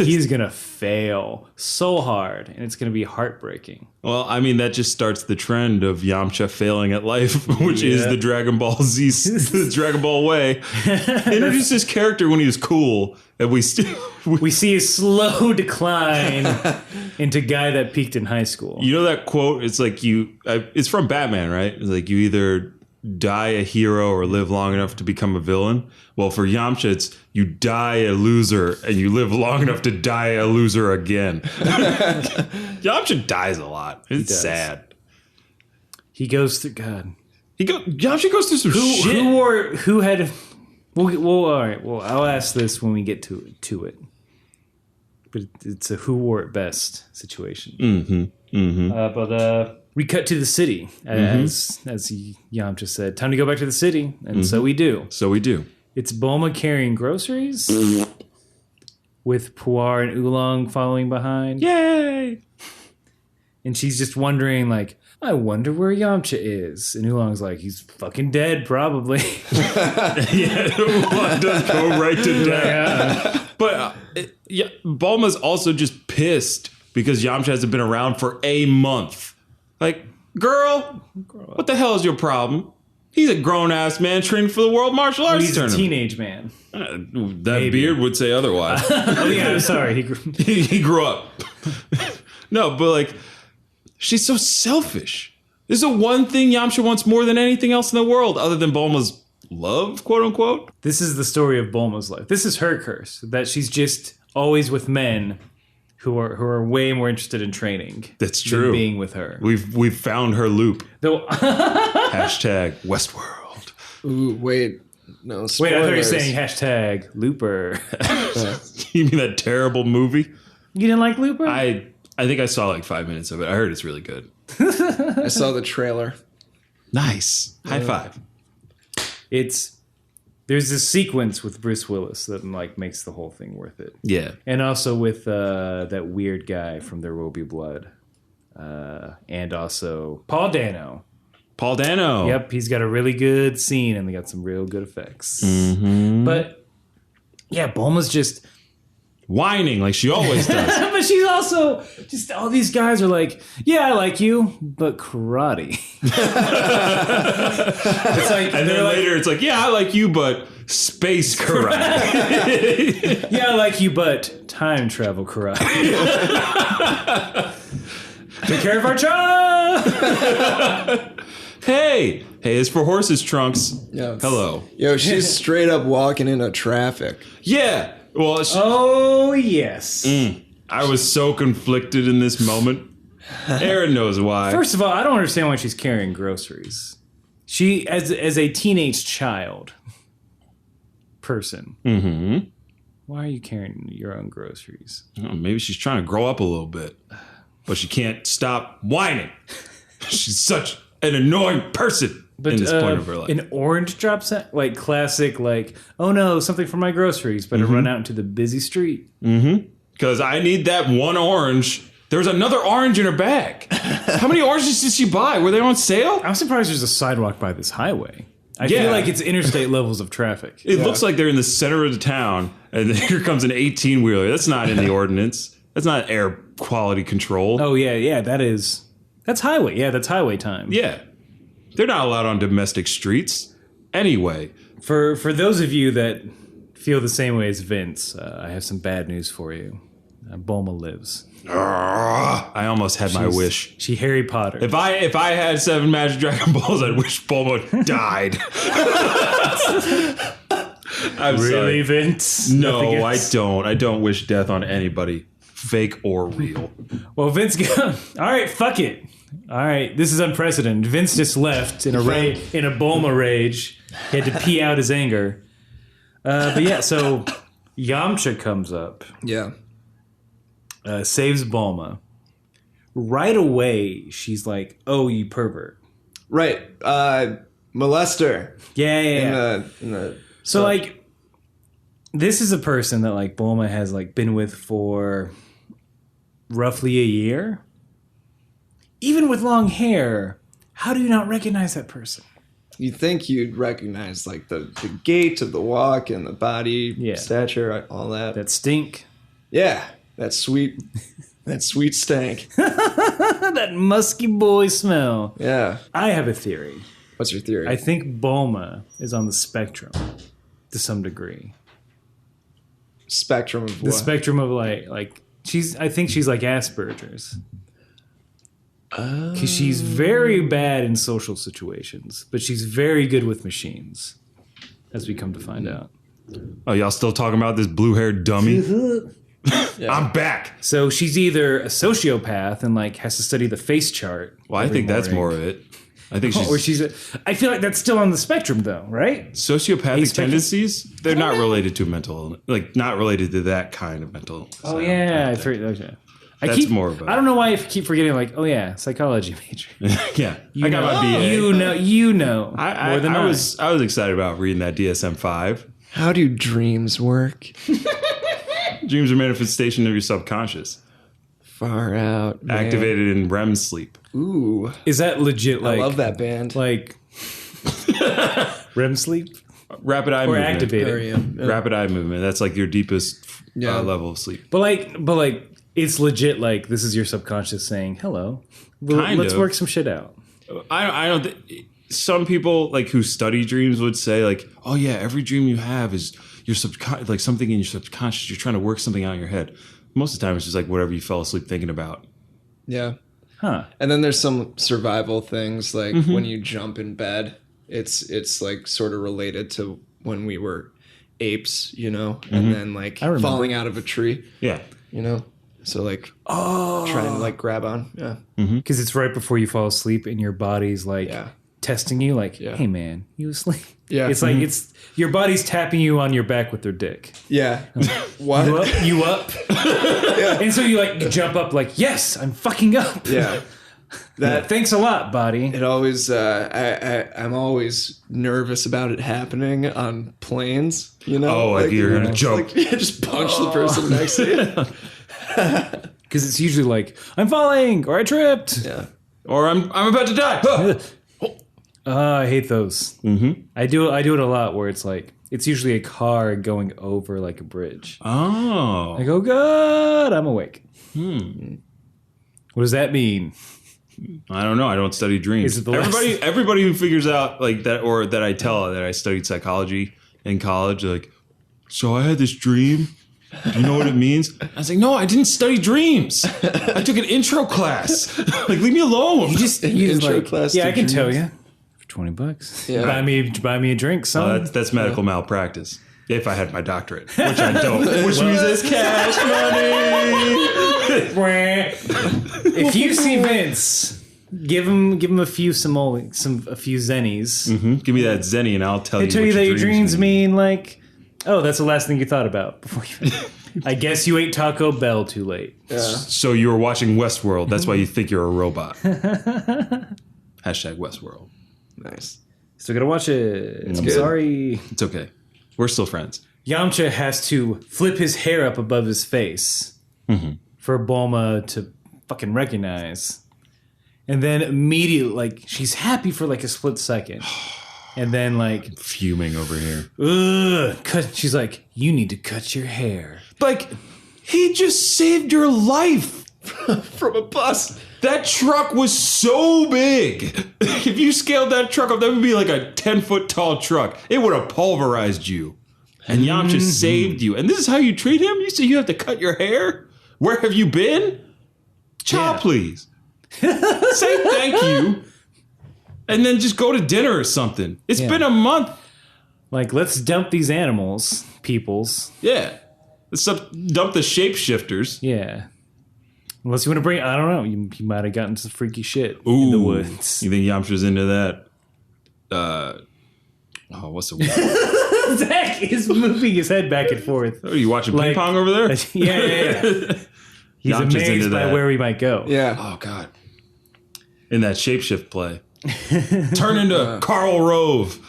He's going to fail so hard, and it's going to be heartbreaking. Well, I mean, that just starts the trend of Yamcha failing at life, which is the Dragon Ball Z, the Dragon Ball way. He introduced this character when he was cool, and we see a slow decline into guy that peaked in high school. You know that quote? It's like it's from Batman, right? It's like you either die a hero or live long enough to become a villain. Well, for Yamcha, it's you die a loser and you live long enough to die a loser again. Yamcha dies a lot. It's sad. He goes through God. Yamcha goes through some shit. Who had? Well, all right. Well, I'll ask this when we get to it. But it's a who wore it best situation. But we cut to the city, as Yamcha said. Time to go back to the city, and so we do. So we do. It's Bulma carrying groceries with Puar and Oolong following behind. Yay! And she's just wondering, like, I wonder where Yamcha is. And Oolong's like, he's fucking dead, probably. Oolong does go right to death. But Bulma's also just pissed because Yamcha hasn't been around for a month. Like, girl, what the hell is your problem? He's a grown-ass man training for the World Martial Arts Tournament. He's a teenage man. That beard would say otherwise. Oh, yeah, I'm sorry. He grew up. No, but like, she's so selfish. This is the one thing Yamcha wants more than anything else in the world, other than Bulma's love, quote unquote. This is the story of Bulma's life. This is her curse, that she's just always with men who are way more interested in training. That's true. Than being with her. We've found her loop. Though Hashtag Westworld. Ooh, wait. No, spoilers. Wait, I thought you were saying hashtag Looper. You mean that terrible movie? You didn't like Looper? I think I saw like 5 minutes of it. I heard it's really good. I saw the trailer. Nice. High five. There's this sequence with Bruce Willis that like makes the whole thing worth it. Yeah. And also with that weird guy from There Will Be Blood. And also Paul Dano. Paul Dano. Yep, he's got a really good scene and they got some real good effects. Mm-hmm. But yeah, Bulma's just whining like she always does. but she's also just all these guys are like, yeah, I like you, but karate. It's like, and then later it's like, yeah, I like you, but space karate. Yeah, I like you, but time travel karate. Take care of our child. Hey, it's for horses, Trunks. Yeah. Hello. Yo, she's straight up walking into traffic. Yeah. Well, oh, yes. I was so conflicted in this moment. Aaron knows why. First of all, I don't understand why she's carrying groceries. She, as a teenage child person, why are you carrying your own groceries? Oh, maybe she's trying to grow up a little bit, but she can't stop whining. She's such an annoying person. But in this point of her life. An orange drops out, like classic, like, oh no, something for my groceries, but I run out into the busy street. Because I need that one orange. There's another orange in her bag. How many oranges did she buy? Were they on sale? I'm surprised there's a sidewalk by this highway. I feel like it's interstate levels of traffic. It looks like they're in the center of the town, and here comes an 18-wheeler. That's not in the ordinance. That's not air quality control. Oh, yeah, that's highway. Yeah, that's highway time. Yeah. They're not allowed on domestic streets. Anyway. For those of you that feel the same way as Vince, I have some bad news for you. Bulma lives. I almost had my wish. She Harry Potter. If I had 7 Magic Dragon Balls, I'd wish Bulma died. I'm really, sorry. Vince? No, I don't. I don't wish death on anybody, fake or real. Well, Vince, all right, fuck it. All right, this is unprecedented. Vince just left in a Bulma rage. He had to pee out his anger. But yeah, so Yamcha comes up. Yeah. Saves Bulma. right away she's like, "Oh, you pervert." Right. Molester. Yeah. In the So like, this is a person that like Bulma has like been with for roughly a year. Even with long hair, how do you not recognize that person? You think you'd recognize like the gait of the walk and the body stature, all that. That stink. Yeah, that sweet stank. That musky boy smell. Yeah. I have a theory. What's your theory? I think Bulma is on the spectrum to some degree. Spectrum of The what? spectrum of like I think she's like Asperger's. Because she's very bad in social situations, but she's very good with machines, as we come to find out. Oh, y'all still talking about this blue-haired dummy? I'm back. So she's either a sociopath and like has to study the face chart. Well, I think that's more of it. I think she's I feel like that's still on the spectrum, though, right? sociopathic tendencies. They're not related to mental, like not related to that kind of mental. Oh yeah, That's more of a. I don't know why I keep forgetting. Like, oh yeah, psychology major. Yeah, I got my BA. You know more than I was excited about reading that DSM-5. How do dreams work? Dreams are manifestation of your subconscious, Far out. Man. activated in REM sleep. Ooh. Is that legit? Like, I love that band. Like REM sleep Rapid eye or movement. activated? Rapid eye movement. That's like your deepest level of sleep. But like, it's legit. Like, this is your subconscious saying, "Hello, let's work some shit out." I don't. Some people like who study dreams would say like, "Oh yeah, every dream you have is your like something in your subconscious. You're trying to work something out in your head." Most of the time, it's just like whatever you fell asleep thinking about. Yeah. Huh. And then there's some survival things like when you jump in bed, it's like sort of related to when we were apes, you know, and then like falling out of a tree. Yeah. You know? So like trying to like grab on. Yeah. Because it's right before you fall asleep and your body's like testing you, like, "Hey man, you asleep?" Yeah. It's like it's your body's tapping you on your back with their dick. Yeah. What? You up? And so you like jump up like, "Yes, I'm fucking up." Yeah. Thanks a lot, body. It always I'm always nervous about it happening on planes, you know? Oh, like you're gonna jump. Like, just punch the person next to you. Because it's usually like, "I'm falling," or "I tripped." Yeah. Or I'm about to die. I hate those. I do it a lot where it's like, it's usually a car going over like a bridge. Oh. I go, "God, I'm awake." What does that mean? I don't know. I don't study dreams. Is it the Everybody who figures out like that, or that I tell that I studied psychology in college, they're like, "So I had this dream. Do you know what it means?" I was like, "No, I didn't study dreams. I took an intro class. Like, leave me alone." You just intro like, class "Yeah, to I can tell dreams. you for $20. Yeah. Buy me a drink, son." That's medical malpractice. If I had my doctorate, which I don't, which means it's cash money. If you see Vince, give him a few zennies. Give me that zenny, and I'll tell you. Tell you that your dreams mean like, oh, that's the last thing you thought about before you. I guess you ate Taco Bell too late. Yeah. So you were watching Westworld. That's why you think you're a robot. Hashtag Westworld. Nice. Still gotta watch it. I'm good. sorry. It's okay. We're still friends. Yamcha has to flip his hair up above his face for Bulma to fucking recognize. And then immediately, like, she's happy for like a split second. And then like, Fuming over here. she's like, "You need to cut your hair." Like, he just saved your life. From a bus. That truck was so big. If you scaled that truck up, that would be like a 10-foot tall truck. It would have pulverized you. And Yamcha saved you. And this is how you treat him? You say you have to cut your hair? Where have you been? Chow, please. Say thank you. And then just go to dinner or something. It's been a month. Like, let's dump these animals, peoples. Yeah. Let's dump the shapeshifters. Yeah. Unless you want to bring, I don't know, you might have gotten some freaky shit in the woods. You think Yamcha's into that? What's the word? Zach is moving his head back and forth. Are you watching ping pong over there? Yeah. He's Yamcha's amazed into by that. where we might go. Yeah. Oh God! In that shapeshift play, turn into Karl Rove.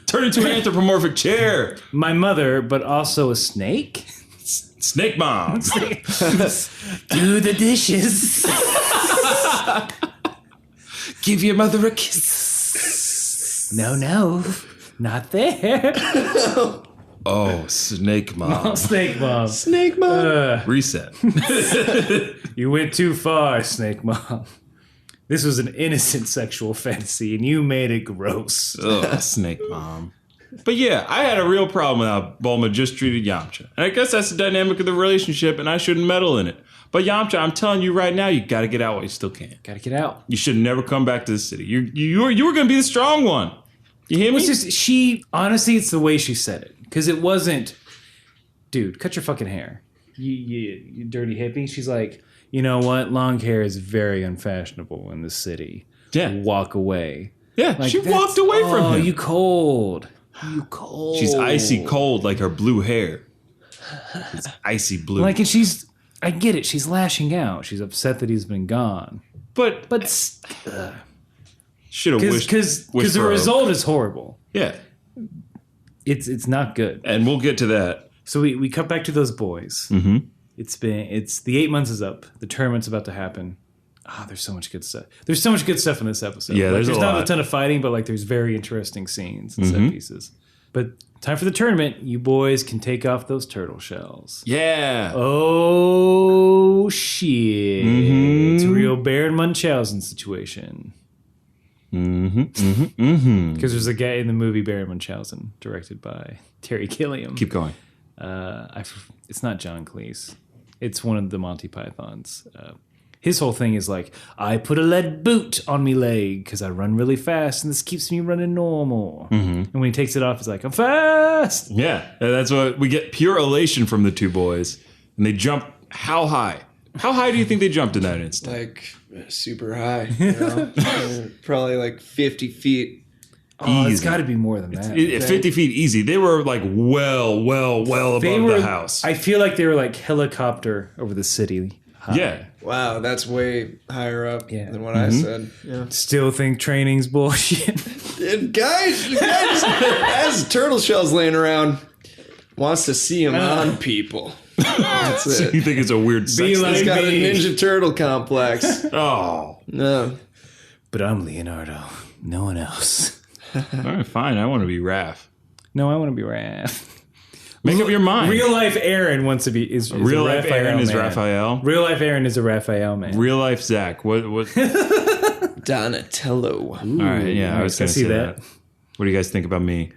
Turn into an anthropomorphic chair. My mother, but also a snake. Snake mom. Do the dishes. Give your mother a kiss. No, not there. Oh, snake mom. Snake mom. Snake mom. Reset. You went too far, Snake Mom. This was an innocent sexual fantasy, and you made it gross. Ugh, snake mom. But yeah, I had a real problem with how Bulma just treated Yamcha. And I guess that's the dynamic of the relationship, and I shouldn't meddle in it. But Yamcha, I'm telling you right now, you got to get out while you still can. Gotta get out. You should never come back to the city. You were going to be the strong one. You hear me? It's just, honestly, it's the way she said it. Because it wasn't, dude, cut your fucking hair. You dirty hippie. She's like, you know what? Long hair is very unfashionable in the city. Yeah. Walk away. Yeah, Like, she walked away from Oh, him. you cold. You cold. She's icy cold like her blue hair. It's icy blue. Like, and I get it. She's lashing out. She's upset that he's been gone. but should have wished Because the for a- result is horrible. Yeah, It's not good. and we'll get to that. So we cut back to those boys. Mm-hmm. It's the 8 months is up. The tournament's about to happen. There's so much good stuff. There's so much good stuff in this episode. Yeah, there's a not lot. a ton of fighting, but like there's very interesting scenes and Mm-hmm. set pieces. But time for the tournament. You boys can take off those turtle shells. Yeah. Oh shit! Mm-hmm. It's a real Baron Munchausen situation. Mm-hmm. Because there's a guy in the movie Baron Munchausen, directed by Terry Gilliam. Keep going. It's not John Cleese. It's one of the Monty Pythons. His whole thing is like, I put a lead boot on me leg because I run really fast and this keeps me running normal. Mm-hmm. And when he takes it off, he's like, I'm fast. Yeah, and that's what we get, pure elation from the two boys. And they jump how high? How high do you think they jumped in that instant? Like super high. You know? Probably like 50 feet. Oh, it's Easy. got to be more than that. 50 feet easy. They were like well above the house. I feel like they were like helicopter over the city. High. Yeah. Wow, that's way higher up than what I said. Yeah. Still think training's bullshit. And guys has turtle shells laying around, wants to see them on people. That's So it. you think it's a weird sex like- He's thing? got a me. Ninja Turtle complex. Oh. No. But I'm Leonardo. No one else. All right, fine. I want to be Raph. No, I want to be Raph. Make up your mind. Real life Aaron wants to be is Real a life Raphael Aaron is man. Raphael. Real life Aaron is a Raphael man. Real life Zach. What? Donatello. All right, yeah, I was I going to see say that. that. What do you guys think about me?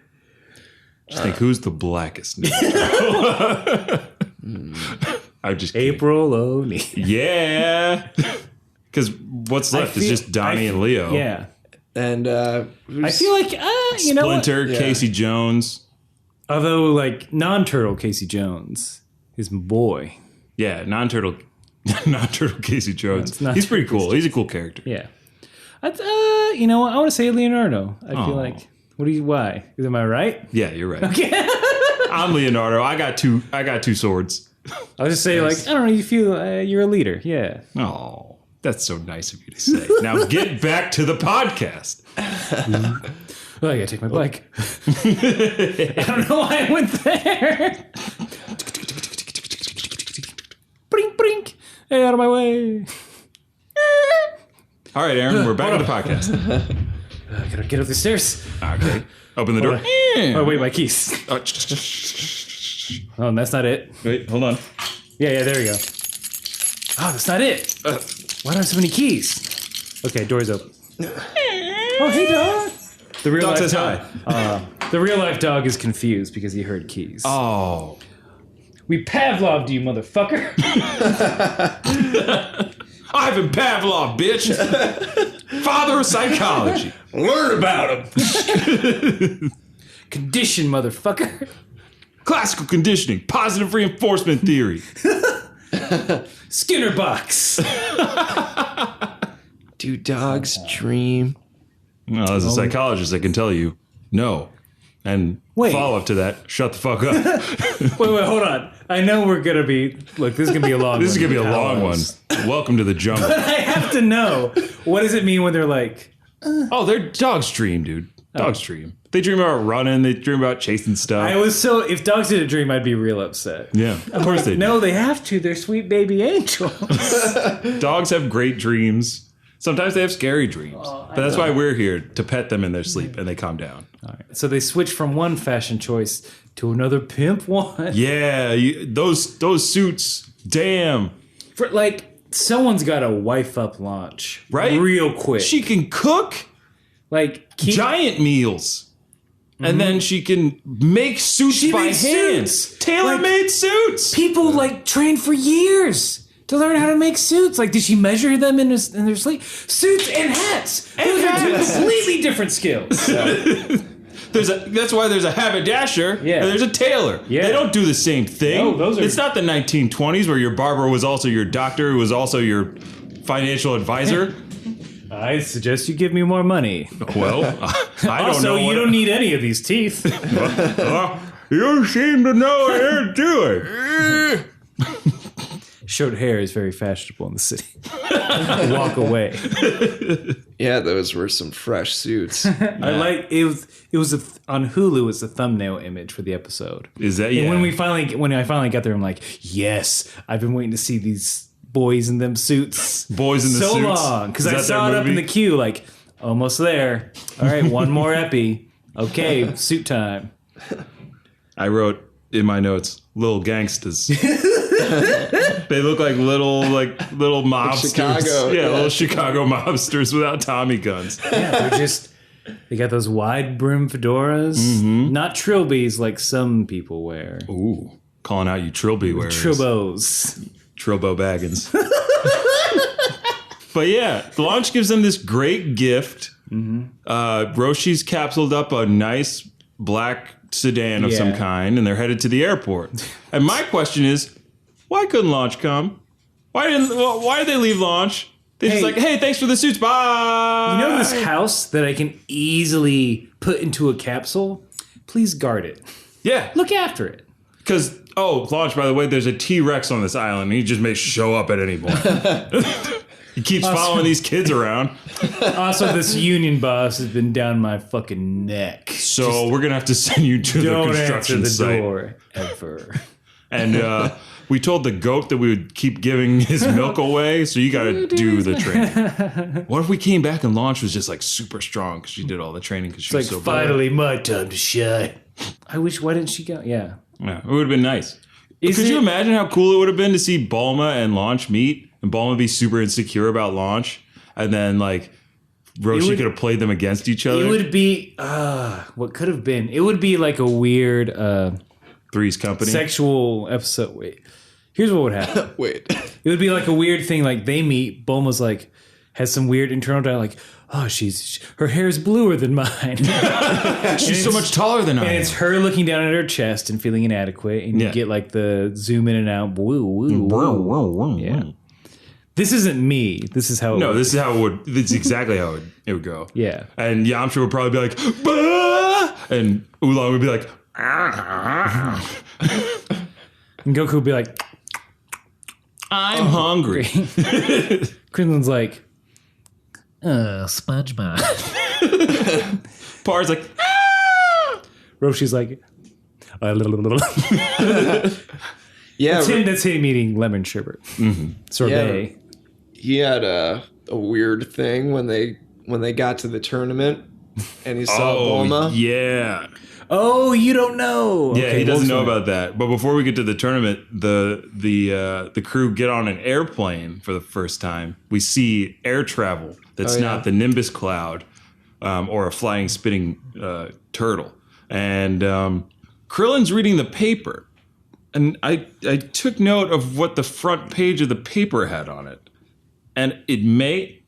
Just think, who's the blackest? Ninja? I'm just kidding. April O'Neil. Yeah. Because what's left is just Donnie and Leo. Yeah. And I feel like you know what? Splinter, Yeah. Casey Jones. Although like non-turtle Casey Jones is my boy. Yeah, non-turtle Casey Jones. It's not He's pretty cool. He's a cool character. Yeah. You know what? I want to say Leonardo. I Aw. feel like why? Am I right? Yeah, you're right. I'm Leonardo. I got two swords. I'll just say like I don't know. You feel you're a leader. Yeah. Oh, that's so nice of you to say. Now get back to the podcast. Well, I gotta take my bike. I don't know why I went there. Brink, brink. Hey, out of my way. All right, Aaron, we're back to the podcast. I gotta get up the stairs. Okay. Open the door. Oh, wait, my keys. Oh, Oh, and that's not it. wait, hold on. Yeah, there we go. Oh, that's not it. Why do I have so many keys? Okay, door's open. Oh, hey, dog. The real Dog life says dog. hi. The real life dog is confused because he heard keys. Oh. We Pavloved you, motherfucker. Ivan Pavlov, bitch. Father of psychology. learn about him. Condition, motherfucker. Classical conditioning. Positive reinforcement theory. Skinner box. Do dogs dream? Well, as a psychologist, I can tell you, no. And follow up to that, shut the fuck up. Wait, hold on. I know we're going to be... Look, this is going to be a long one. This is going to be a long one. Welcome to the jungle. But I have to know. What does it mean when they're like... Oh, they're dogs dream, dude. Dogs dream. They dream about running. They dream about chasing stuff. If dogs didn't dream, I'd be real upset. Yeah, of course they do. No, they have to. They're sweet baby angels. Dogs have great dreams. Sometimes they have scary dreams. But that's why we're here, to pet them in their sleep, and they calm down. All right. So they switch from one fashion choice to another pimp one. Yeah, those suits, damn. For, like, someone's got to wife up launch. Right? Real quick. She can cook giant meals. And then she can make suits by hand. Tailor-made suits. People, train for years to learn how to make suits. Like, did she measure them in their sleep? Suits and hats. Those are two completely different skills. That's why there's a haberdasher and there's a tailor. Yeah. They don't do the same thing. No, it's not the 1920s where your barber was also your doctor, who was also your financial advisor. I suggest you give me more money. Well, I don't know. You don't need any of these teeth. You seem to know what you're doing. Short hair is very fashionable in the city. Walk away. Yeah, those were some fresh suits. I like it was on Hulu. Was the thumbnail image for the episode. Is that? And when I finally got there, I'm like, yes, I've been waiting to see these boys in them suits. Boys in the suits. So long because I saw it up in the queue. Like, almost there. All right, one more epi. Okay, suit time. I wrote in my notes, little gangsters. They look like little mobsters. Chicago. Yeah, little Chicago mobsters without Tommy guns. Yeah, they got those wide brim fedoras. Mm-hmm. Not trilbies like some people wear. Ooh, calling out you trilby wearers. Trilbos. Trilbo Baggins. But yeah, the launch gives them this great gift. Mm-hmm. Roshi's capsuled up a nice black sedan of some kind, and they're headed to the airport. And my question is, why couldn't launch come? Why did they leave launch? They just like, hey, thanks for the suits, bye. You know this house that I can easily put into a capsule? Please guard it. Yeah. Look after it. Because, launch, by the way, there's a T-Rex on this island, and he just may show up at any point. He keeps following these kids around. Also, this union boss has been down my fucking neck. So we're going to have to send you to the construction site. Don't answer the door, ever. And we told the goat that we would keep giving his milk away, so you got to do the training. What if we came back and Launch was just super strong because she did all the training because she was so finally my time to shine. I wish, why didn't she go? Yeah, it would have been nice. Could you imagine how cool it would have been to see Bulma and Launch meet? And Bulma be super insecure about Launch, and then Roshi could have played them against each other. It would be what could have been. It would be like a weird Three's Company sexual episode. Wait, here's what would happen. Wait, it would be like a weird thing. Like they meet. Bulma's has some weird internal dialogue. Oh, her hair is bluer than mine. She's so much taller than I am. And it's her looking down at her chest and feeling inadequate, and you get the zoom in and out. Woo, woo, woo. Yeah. This isn't me. This is how it would. This is how it would. This is exactly how it would go. Yeah. And Yamcha would probably be like, bah! And Oolong would be like, and Goku would be like, I'm hungry. Krillin's like, SpongeBob. Par's like, Roshi's like, yeah. That's him eating lemon sherbet. Mm-hmm. Sorbet. Yeah. He had a weird thing when they got to the tournament and he saw Bulma. Yeah. Oh, you don't know. Yeah, he doesn't know about that. But before we get to the tournament, the crew get on an airplane for the first time. We see air travel that's not the Nimbus cloud or a flying spinning turtle. And Krillin's reading the paper. And I took note of what the front page of the paper had on it. And it may,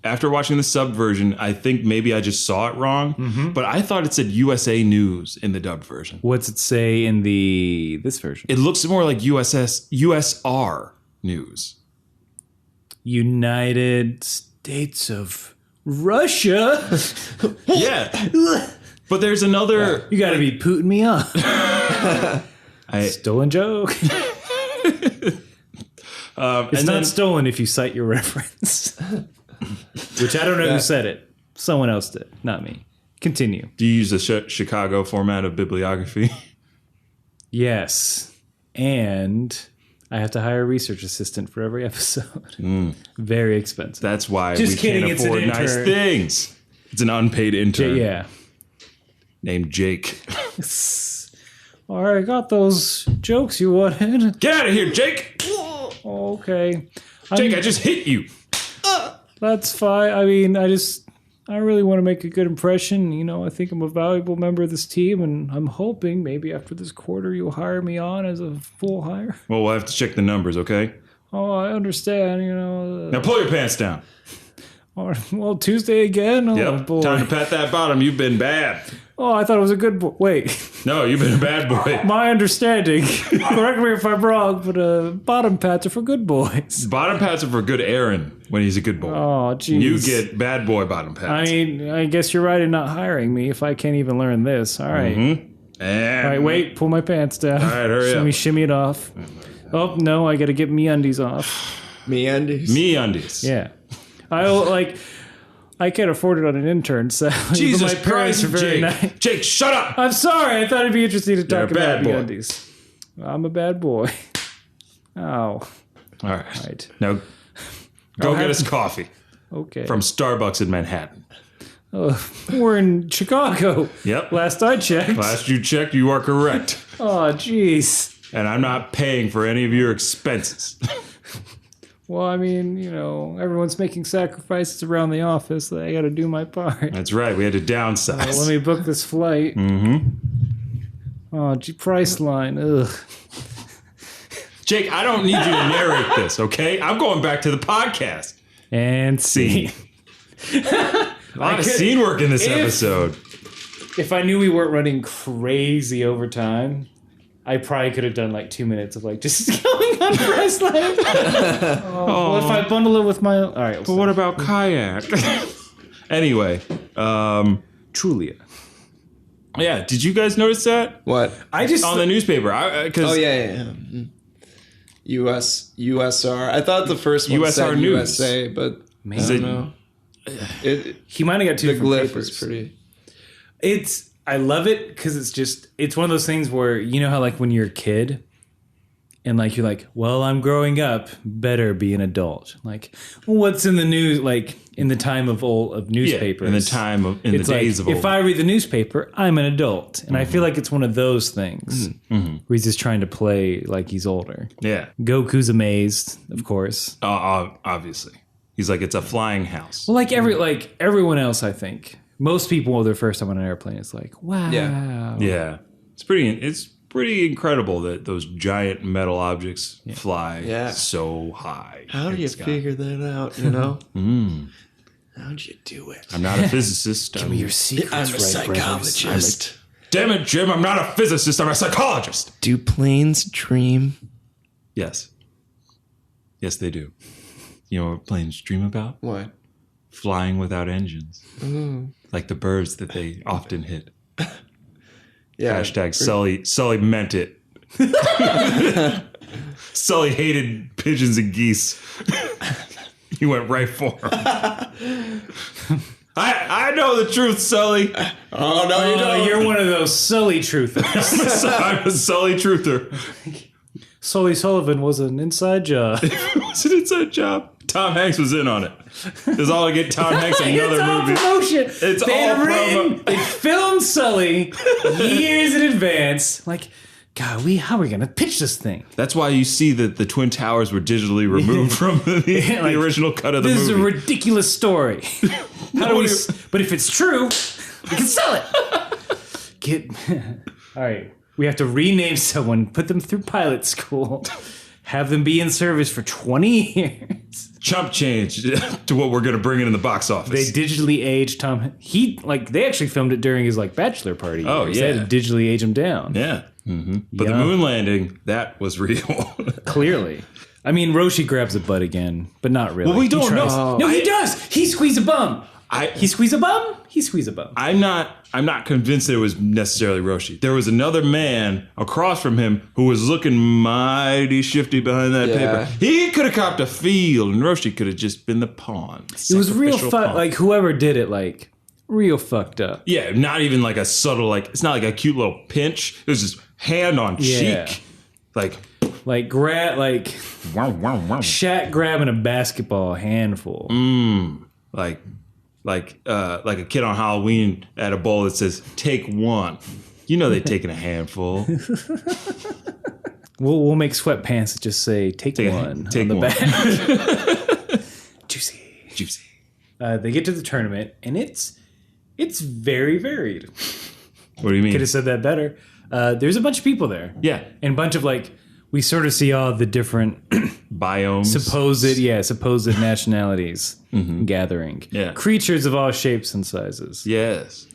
after watching the sub version, I think maybe I just saw it wrong. Mm-hmm. But I thought it said USA News in the dubbed version. What's it say in this version? It looks more like USR News. United States of Russia. Yeah. But there's another. You got to be putting me on. Stolen joke. It's not stolen if you cite your reference. Which I don't know who said it. Someone else did, not me. Continue. Do you use the Chicago format of bibliography? Yes. And I have to hire a research assistant for every episode. Very expensive. That's why Just kidding, can't afford nice things. It's an unpaid intern. Yeah. Named Jake. All right, got those jokes you wanted. Get out of here, Jake! Okay. Jake, I just hit you. That's fine. I mean, I really want to make a good impression. You know, I think I'm a valuable member of this team, and I'm hoping maybe after this quarter you'll hire me on as a full hire. Well, we'll have to check the numbers, okay? Oh, I understand, you know. Now pull your pants down. Well, Tuesday again? Oh, Yep, boy. time to pat that bottom. You've been bad. Oh, I thought it was a good boy. Wait. No, you've been a bad boy. My understanding, correct me if I'm wrong, but bottom pats are for good boys. Bottom pats are for good Aaron when he's a good boy. Oh, jeez. You get bad boy bottom pats. I mean, I guess you're right in not hiring me if I can't even learn this. All right. Mm-hmm. And All right, wait, pull my pants down. All right, hurry up. Let me shimmy it off. Oh, no, I got to get me undies off. Me undies. Me undies. Yeah. I can't afford it on an intern, so Jesus my parents Christ, are very Jake. nice. Jake, shut up. I'm sorry. I thought it'd be interesting to talk a bad about boy. MeUndies. I'm a bad boy. Oh, All right. right. Now, go get us coffee Okay. from Starbucks in Manhattan. We're in Chicago. Yep. Last I checked. Last you checked, you are correct. Oh, jeez. And I'm not paying for any of your expenses. Well, I mean, you know, everyone's making sacrifices around the office. I got to do my part. That's right. We had to downsize. Let me book this flight. Mm-hmm. Oh, Priceline. Ugh. Jake, I don't need you to narrate this, okay? I'm going back to the podcast. And see. A lot of scene work in this episode. If I knew we weren't running crazy overtime, I probably could have done like 2 minutes of like just going on Priceline. Well, if I bundle it with my... All right. But what about kayak? Anyway, Trulia? yeah, did you guys notice that? What? I just... On the newspaper. Oh, yeah. USR. I thought the first one USR said News. USA, but I don't know. He might have got two The different glyph papers. is pretty... I love it because it's one of those things where, you know how like when you're a kid and like you're like, well, I'm growing up, better be an adult. Like, what's in the news? Like in the time of newspapers, in the time of the days of old. if I read the newspaper, I'm an adult, and I feel like it's one of those things where he's just trying to play like he's older. Yeah, Goku's amazed, of course. obviously, he's like, it's a flying house. Well, like everyone else, I think. Most people, their first time on an airplane, it's like, wow. Yeah, it's pretty incredible that those giant metal objects fly so high. How do you figure that out, you know? How'd you do it? I'm not a physicist. Give me your secrets, I'm a psychologist. Damn it, Jim! I'm not a physicist. I'm a psychologist. Do planes dream? Yes, they do. You know what planes dream about? What? Flying without engines, like the birds that they often hit. Yeah. Hashtag Sully meant it. Sully hated pigeons and geese. He went right for them. I know the truth, Sully. Oh, no, you don't. You're one of those Sully truthers. I'm a Sully truther. Sully Sullivan was an inside job. It's an inside job. Tom Hanks was in on it. It's all to get Tom Hanks in another all movie. promotion. It's all promo. They filmed Sully years in advance. Like, God, how are we going to pitch this thing? That's why you see that the Twin Towers were digitally removed from the original cut of the This movie. is a ridiculous story. But if it's true, we can sell it. All right. We have to rename someone, put them through pilot school, have them be in service for 20 years. Chump change to what we're going to bring in the box office. They digitally aged Tom. They actually filmed it during his bachelor party. Oh, years. They had to digitally age him down. Yeah. Mm-hmm. But the moon landing, that was real. Clearly. I mean, Roshi grabs a butt again, but not really. Well, we don't know. No, he does. He squeezed a bum. He squeeze a bum? He squeeze a bum. I'm not convinced that it was necessarily Roshi. There was another man across from him who was looking mighty shifty behind that paper. He could have copped a field, and Roshi could have just been the pawn. It was real fucked. Like, whoever did it, like, real fucked up. Yeah, not even like a subtle, like, it's not like a cute little pinch. It was just hand on cheek. Like Shaq grabbing a basketball handful. Like a kid on Halloween at a bowl that says, take one. You know they're taking a handful. We'll make sweatpants that just say, take one on the back. Juicy. They get to the tournament, and it's very varied. What do you mean? Could have said that better. There's a bunch of people there. Yeah. And a bunch of, like, we sort of see all the different biomes, supposed nationalities gathering. Yeah, creatures of all shapes and sizes. Yes,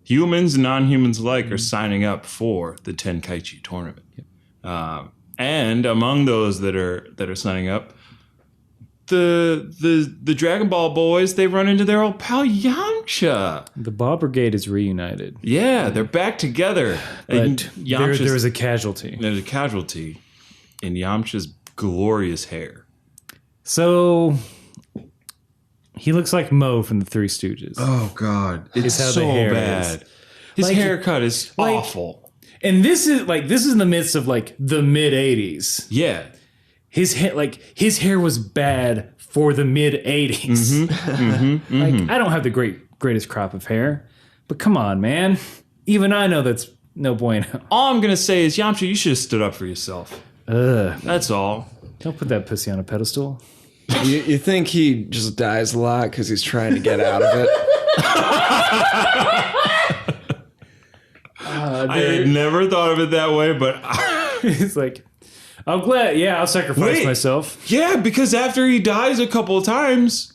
humans and non-humans alike are signing up for the Tenkaichi Tournament. Yep. And among those that are signing up, the Dragon Ball boys, they run into their old pal Yamcha. The Ball Brigade is reunited. Yeah, they're back together. But there was a casualty. There's a casualty in Yamcha's glorious hair. So he looks like Mo from the Three Stooges. Oh God, it's how so the hair bad. Is. His haircut is awful. And this is in the midst of like the mid '80s. Yeah. His hair was bad for the mid '80s. Like, I don't have the greatest crop of hair, but come on, man. Even I know that's no bueno. All I'm gonna say is, Yamcha, you should have stood up for yourself. That's all. Don't put that pussy on a pedestal. You think he just dies a lot because he's trying to get out of it? I had never thought of it that way, but it's like, I'm glad. Yeah, I'll sacrifice myself. Yeah, because after he dies a couple of times,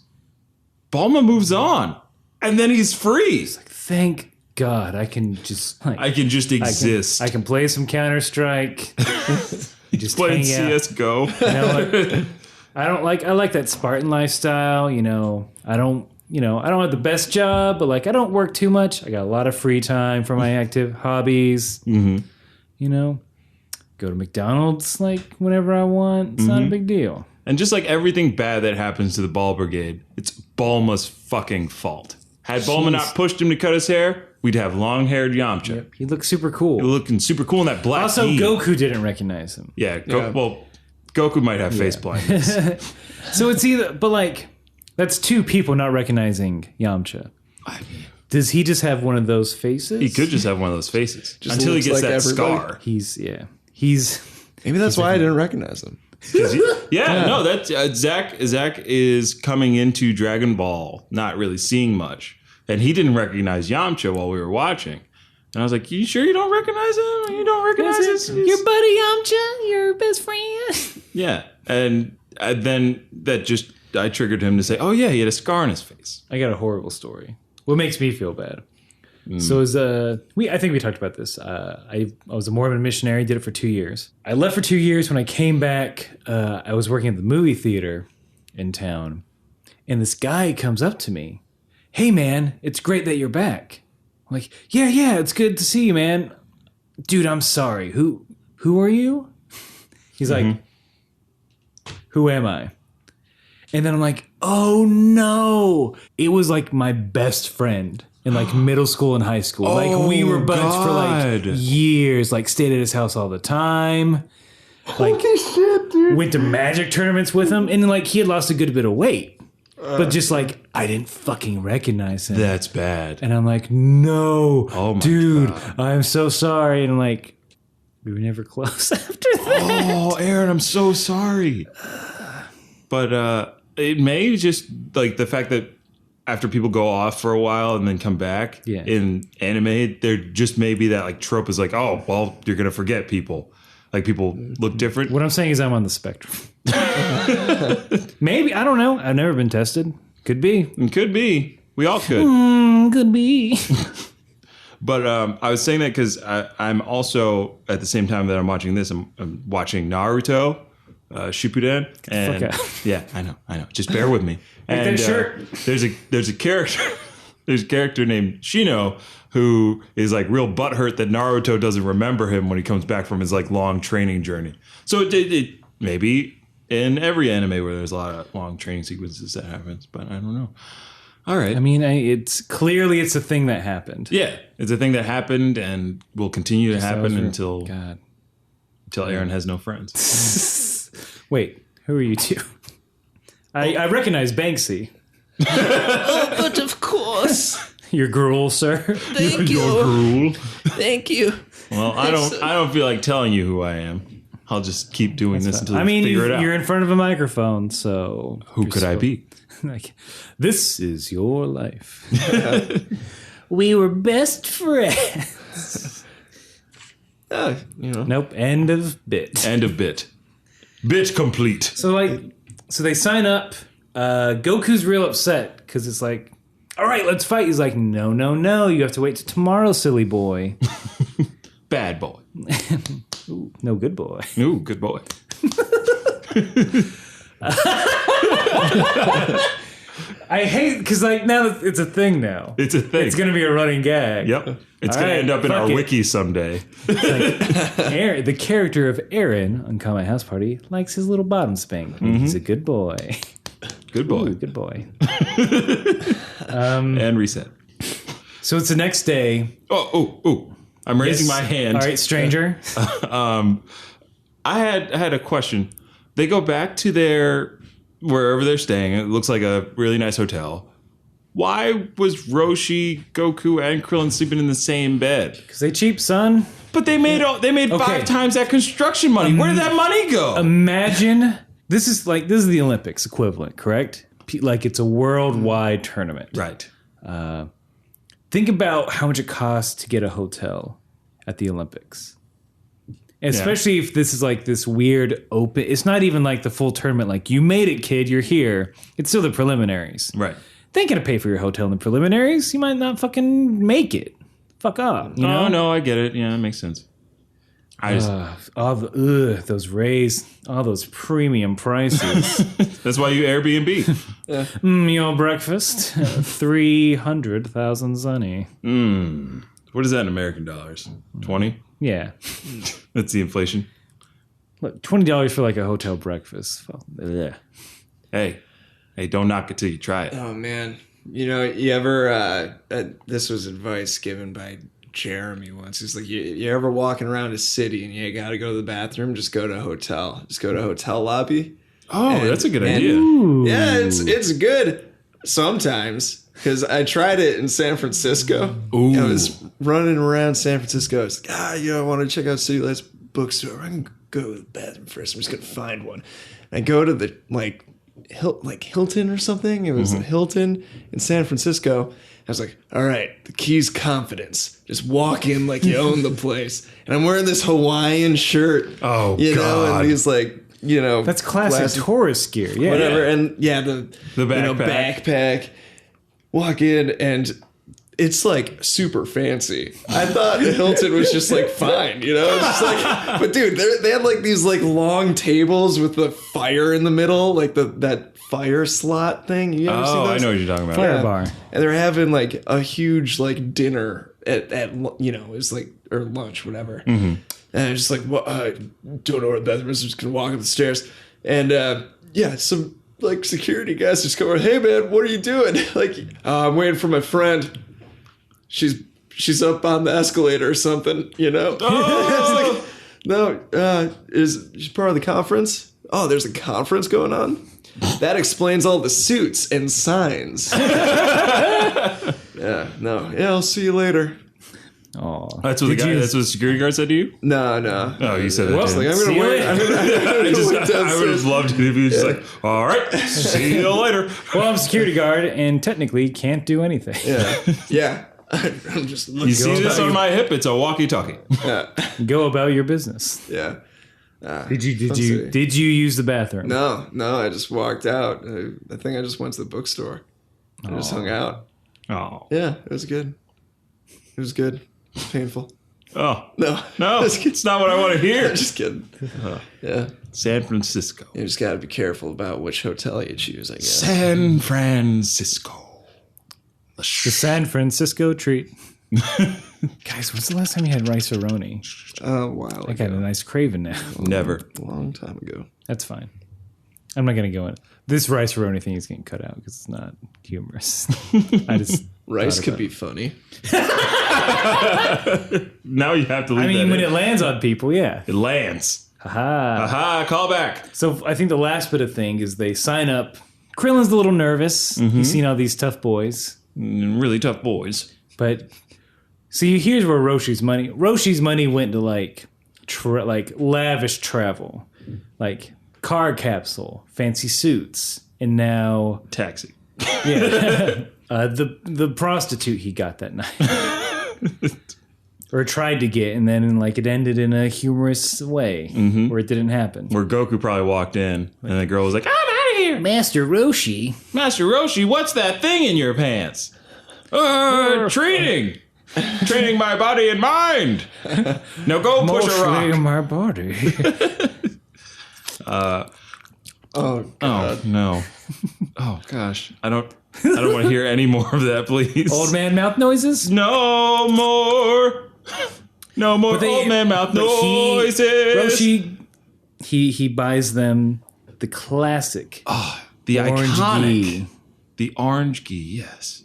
Bulma moves on, and then he's free. It's like, thank God, I can just exist. I can play some Counter-Strike. Just playing CS:GO. You know what? I like that Spartan lifestyle. You know, I don't have the best job, but like, I don't work too much. I got a lot of free time for my active hobbies. You know, go to McDonald's like whenever I want. It's not a big deal. And just like everything bad that happens to the Ball Brigade, it's Bulma's fucking fault. Had Bulma not pushed him to cut his hair, we'd have long-haired Yamcha. Yep. He looked super cool. He looking super cool in that black Also, gi. Goku didn't recognize him. Yeah, well, Goku might have face blindness. So it's either, but like, that's two people not recognizing Yamcha. Does he just have one of those faces? He could just have one of those faces. Just until he gets like that everybody. scar. He's Maybe that's why I didn't recognize him. No, that's Zach is coming into Dragon Ball, not really seeing much. And he didn't recognize Yamcha while we were watching. And I was like, you sure you don't recognize him? You don't recognize him? Your buddy Yamcha, your best friend. Yeah. And then I triggered him to say, oh yeah, he had a scar on his face. I got a horrible story. What makes me feel bad? So I think we talked about this. I was a Mormon missionary, did it for 2 years. I left for 2 years. When I came back, I was working at the movie theater in town. And this guy comes up to me. Hey man, it's great that you're back. I'm like, yeah, it's good to see you, man. Dude, I'm sorry. Who are you? He's like, who am I? And then I'm like, oh no. It was like my best friend in like middle school and high school. Like we were buds for like years, like stayed at his house all the time. Like, holy shit, dude. Went to magic tournaments with him. And then like he had lost a good bit of weight. But just like, I didn't fucking recognize him. That's bad. And I'm like, no, dude, God. I'm so sorry. And I'm like, we were never close after that. Oh, Aaron, I'm so sorry. But it may just like the fact that after people go off for a while and then come back in anime, there just may be that like trope is like, oh, well, you're going to forget people. Like people look different. What I'm saying is I'm on the spectrum. Maybe. I don't know. I've never been tested. Could be. It could be. We all could. Could be. But I was saying that because I'm also, at the same time that I'm watching this, I'm watching Naruto. Shippuden. And Fuck out. yeah, I know. Just bear with me. And that shirt. There's a character. There's a character named Shino who is like real butthurt that Naruto doesn't remember him when he comes back from his like long training journey. So it maybe in every anime where there's a lot of long training sequences that happens, but I don't know. All right. I mean, it's clearly it's a thing that happened. Yeah, it's a thing that happened and will continue to happen until Aaron has no friends. Wait, who are you two? I recognize Banksy. Oh, but of course. Your gruel, sir. Thank you. Your gruel. Thank you. Well, I don't feel like telling you who I am. I'll just keep doing this until you figure it out. You're in front of a microphone, so Who could I be? Like, this is your life. We were best friends. Nope. End of bit. End of bit. Bit complete. So they sign up. Goku's real upset because it's like, all right, let's fight. He's like, no. You have to wait till tomorrow, silly boy. Bad boy. Ooh, no, good boy. Ooh, good boy. I hate because like now it's a thing now. It's a thing. It's gonna be a running gag. Yep. It's All going right, to end up in our fuck it. wiki someday. Aaron, the character of Aaron on Kame House Party likes his little bottom spank. He's a good boy. Good boy. Ooh, good boy. And reset. So it's the next day. Oh. I'm raising my hand. All right, stranger. I had a question. They go back to their wherever they're staying. It looks like a really nice hotel. Why was Roshi, Goku, and Krillin sleeping in the same bed? Because they cheap, son. But they made 5 times that construction money. Where did that money go? Imagine this is the Olympics equivalent, correct? Like it's a worldwide tournament. Right. Think about how much it costs to get a hotel at the Olympics. Especially if this is like this weird open, it's not even like the full tournament. Like you made it, kid, you're here. It's still the preliminaries. Right. They ain't gonna pay for your hotel in the preliminaries. You might not fucking make it. Fuck up. You know? Oh, no, I get it. Yeah, that makes sense. I just those raised, all those premium prices. that's why you Airbnb. Breakfast, 300,000 zuni. What is that in American dollars? 20? Yeah, That's the inflation. look, $20 for like a hotel breakfast. Well, ugh. Hey, don't knock it till you try it. Oh man, you ever? This was advice given by Jeremy once. He's like, you ever walking around a city and you got to go to the bathroom? Just go to a hotel. Just go to a hotel lobby. Oh, that's a good idea. Yeah, it's good sometimes. Because I tried it in San Francisco. Ooh. I was running around San Francisco. I was like, I want to check out City Lights bookstore. I can go to the bathroom first. I'm just going to find one. And I go to the, Hilton or something. It was a Hilton in San Francisco. I was like, all right, the key's confidence. Just walk in like you own the place. And I'm wearing this Hawaiian shirt. Oh, God. And he's like, That's classic tourist gear. Yeah, whatever. yeah. And the backpack. backpack. Walk in and it's like super fancy. I thought Hilton was just like fine, It's just like, but dude, they had like these like long tables with the fire in the middle, like that fire slot thing. You ever see those? I know what you're talking about. Fire bar. And they're having like a huge like dinner at it was like or lunch, whatever. And I was just like, well, I don't know where the bathroom is. I'm just gonna walk up the stairs, and some like security guys just go, hey man, what are you doing? Like, I'm waiting for my friend. She's up on the escalator or something, Oh! It's like, no, she's part of the conference? Oh, there's a conference going on? That explains all the suits and signs. I'll see you later. Oh, That's what that's what the security guard said to you? No. Oh, you said that. I was like, I'm gonna wait. I would have loved it if you were just like, all right, see you later. well, I'm a security guard and technically can't do anything. Yeah. I'm just looking. You see this on my hip? It's a walkie-talkie. Go about your business. Yeah. Did you use the bathroom? No, I just walked out. I think I just went to the bookstore. I just hung out. Oh, Yeah, it was good. It was good. Painful. Oh, No. no, it's not what I want to hear. Just kidding. Yeah. San Francisco. You just got to be careful about which hotel you choose, I guess. San Francisco. The San Francisco treat. Guys, when's the last time you had rice-a-roni? Wow. I got a nice craving now. Never. A long time ago. That's fine. I'm not going to go in. This rice-a-roni thing is getting cut out because it's not humorous. I just Rice could be funny. Now you have to leave I mean, that when in. it lands on people, yeah. It lands. Haha. Aha, call back. So I think the last bit of thing is they sign up. Krillin's a little nervous. He's seen all these tough boys. Really tough boys. But see, here's where Roshi's money went to like lavish travel, like car capsule, fancy suits, and now Taxi. yeah, the prostitute he got that night, or tried to get, and then like it ended in a humorous way where it didn't happen. Where Goku probably walked in and the girl was like, I'm out of here. Master Roshi, Master Roshi, what's that thing in your pants? Training. Training my body and mind. Now go push a rock. my body. Oh, God. Oh, no. Oh, gosh. I don't want to hear any more of that, please. Old man mouth noises. No more. No more old man mouth noises. Roshi, he buys them the classic The orange iconic. ghee. The orange ghee, yes.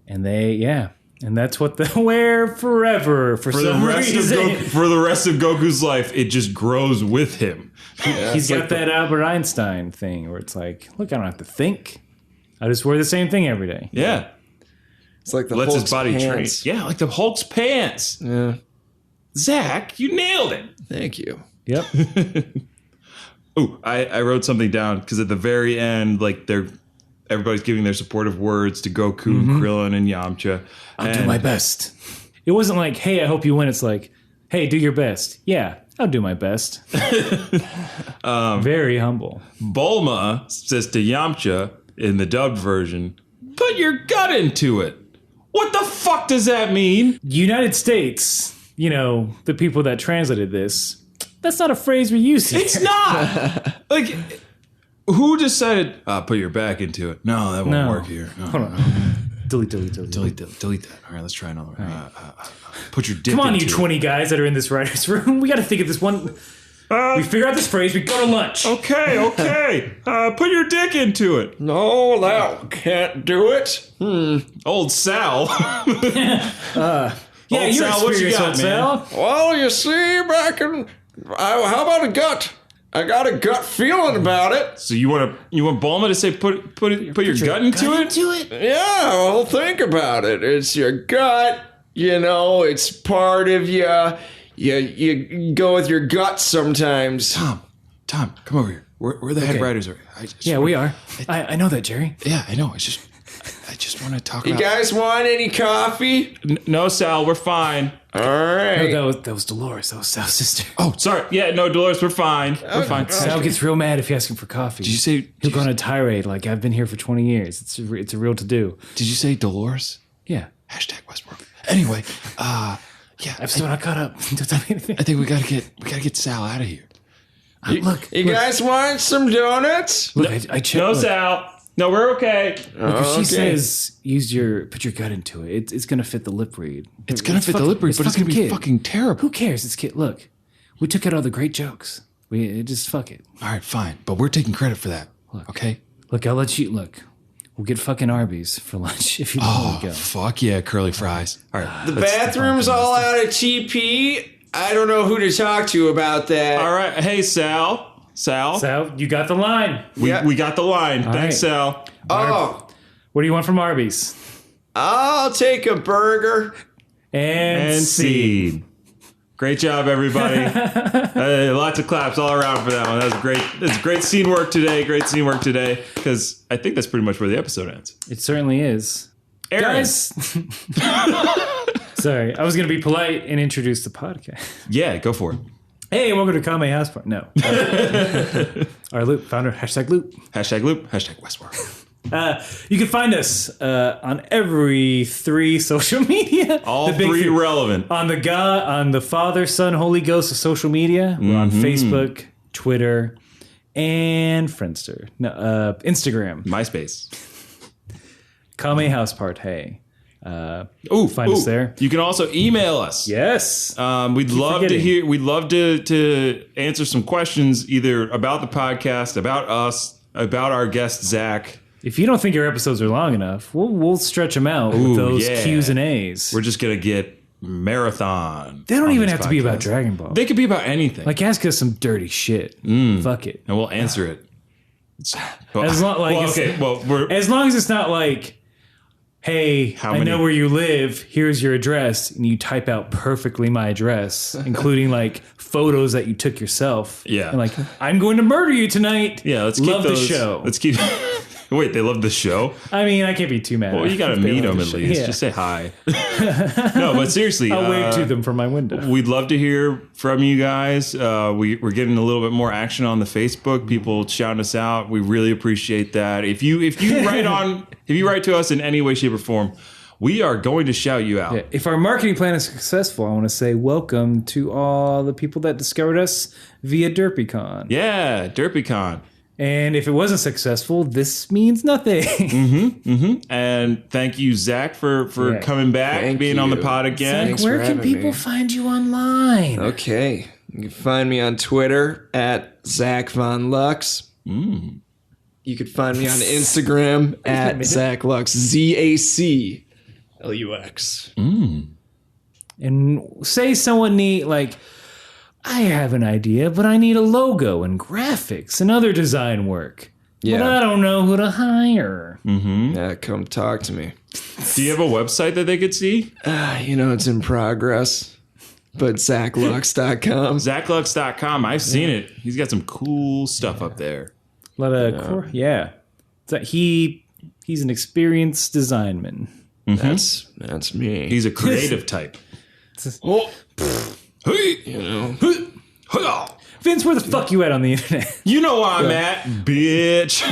And and that's what they'll wear forever for some reason. For the rest of Goku's life, it just grows with him. He's got that Albert Einstein thing where it's like, look, I don't have to think. I just wear the same thing every day. Yeah. It's like the Lets Hulk's his body pants. train. Yeah, like the Hulk's pants. Yeah. Zach, you nailed it. Thank you. Yep. Oh, I wrote something down because at the very end, like everybody's giving their supportive words to Goku and Krillin and Yamcha. I'll do my best. It wasn't like, hey, I hope you win. It's like, hey, do your best. Yeah, I'll do my best. Very humble. Bulma says to Yamcha in the dubbed version, put your gut into it. What the fuck does that mean? United States, the people that translated this, that's not a phrase we use here. It's not. Like, who decided, put your back into it? No, that won't work here. No, Hold on. Delete. Delete that. All right, let's try another one. Put your dick Come on, into you it. 20 guys that are in this writer's room. We got to think of this one. We figure out this phrase. We go to lunch. Okay. Put your dick into it. No, that can't do it. Old Sal. Yeah, Old you're Sal, what you experienced, got, old man? Sal. Well, you see, how about a gut? I got a gut feeling about it. So you want Bulma to say put your gut into it? Yeah, well, think about it. It's your gut. It's part of you. You go with your gut sometimes. Tom, come over here. We're the head writers. Yeah, we are. I know that, Jerry. Yeah, I know. I just want to talk You about... guys want any coffee? No, Sal, we're fine. All right. No, that was Dolores. That was Sal's sister. Oh, sorry. Yeah, no, Dolores, we're fine. We're fine. Sal gets real mad if you ask him for coffee. Did you say... He'll go on a tirade like, I've been here for 20 years. It's a real to-do. Did you say Dolores? Yeah. Hashtag Westworld. Anyway, yeah. I'm still not caught up. Don't tell me anything. I think we gotta get Sal out of here. Look. You guys want some donuts? Look, I checked. No, Look, Sal. No, we're okay. look, if she Okay. says, put your gut into it, it's going to fit the lip read. It's gonna fit the lip read, but it's gonna be kid. fucking terrible. Who cares? It's kid. Look, we took out all the great jokes. We just fuck it. All right, fine. But we're taking credit for that. Okay? Look, I'll let you look. We'll get fucking Arby's for lunch if you don't want to go. Fuck yeah, curly fries. All right. The bathroom's all out of TP. I don't know who to talk to about that. All right. Hey, Sal. Sal, you got the line. We got the line. Thanks, right. Sal. Oh, What do you want from Arby's? I'll take a burger. And scene. Great job, everybody. Lots of claps all around for that one. That was great. That's great scene work today. Because I think that's pretty much where the episode ends. It certainly is. Aaron. Guys. Sorry, I was going to be polite and introduce the podcast. Yeah, go for it. Hey, welcome to Kame House Party. No. Our loop, founder, #loop. #loop. #Westworld. You can find us on every 3 social media. All the 3 relevant. On the Father, Son, Holy Ghost of social media. We're on Facebook, Twitter, and Friendster. No, Instagram. MySpace. Kame House Party. Find us there. You can also email us. Yes. We'd love to hear. We'd love to answer some questions either about the podcast, about us, about our guest Zach. If you don't think your episodes are long enough, we'll stretch them out with those Q's and A's. We're just gonna get marathon. They don't even have to be about Dragon Ball. They could be about anything. Like, ask us some dirty shit. Fuck it, and we'll answer it. As long as it's not like, hey, I know where you live. Here's your address, and you type out perfectly my address, including like photos that you took yourself. Yeah, and like, I'm going to murder you tonight. Yeah, let's love keep those, the show. Let's keep. Wait, they love the show? I mean, I can't be too mad. Well, you got to meet them at least. Yeah. Just say hi. No, but seriously. I'll wave to them from my window. We'd love to hear from you guys. We're getting a little bit more action on the Facebook. People shouting us out. We really appreciate that. If you write to us in any way, shape, or form, we are going to shout you out. Yeah. If our marketing plan is successful, I want to say welcome to all the people that discovered us via DerpyCon. Yeah, DerpyCon. And if it wasn't successful, this means nothing. And thank you, Zach, for coming back, being on the pod again. Zach, where can people find you online? Okay. You can find me on Twitter at Zach Von Lux. You can find me on Instagram at Zach Lux, ZACLUX. And say someone I have an idea, but I need a logo and graphics and other design work. Yeah. But I don't know who to hire. Yeah, come talk to me. Do you have a website that they could see? It's in progress. But ZachLux.com. ZachLux.com. I've seen it. He's got some cool stuff up there. He's an experienced designman. That's me. He's a creative type. Vince, where the fuck you at on the internet? You know where I'm at, bitch.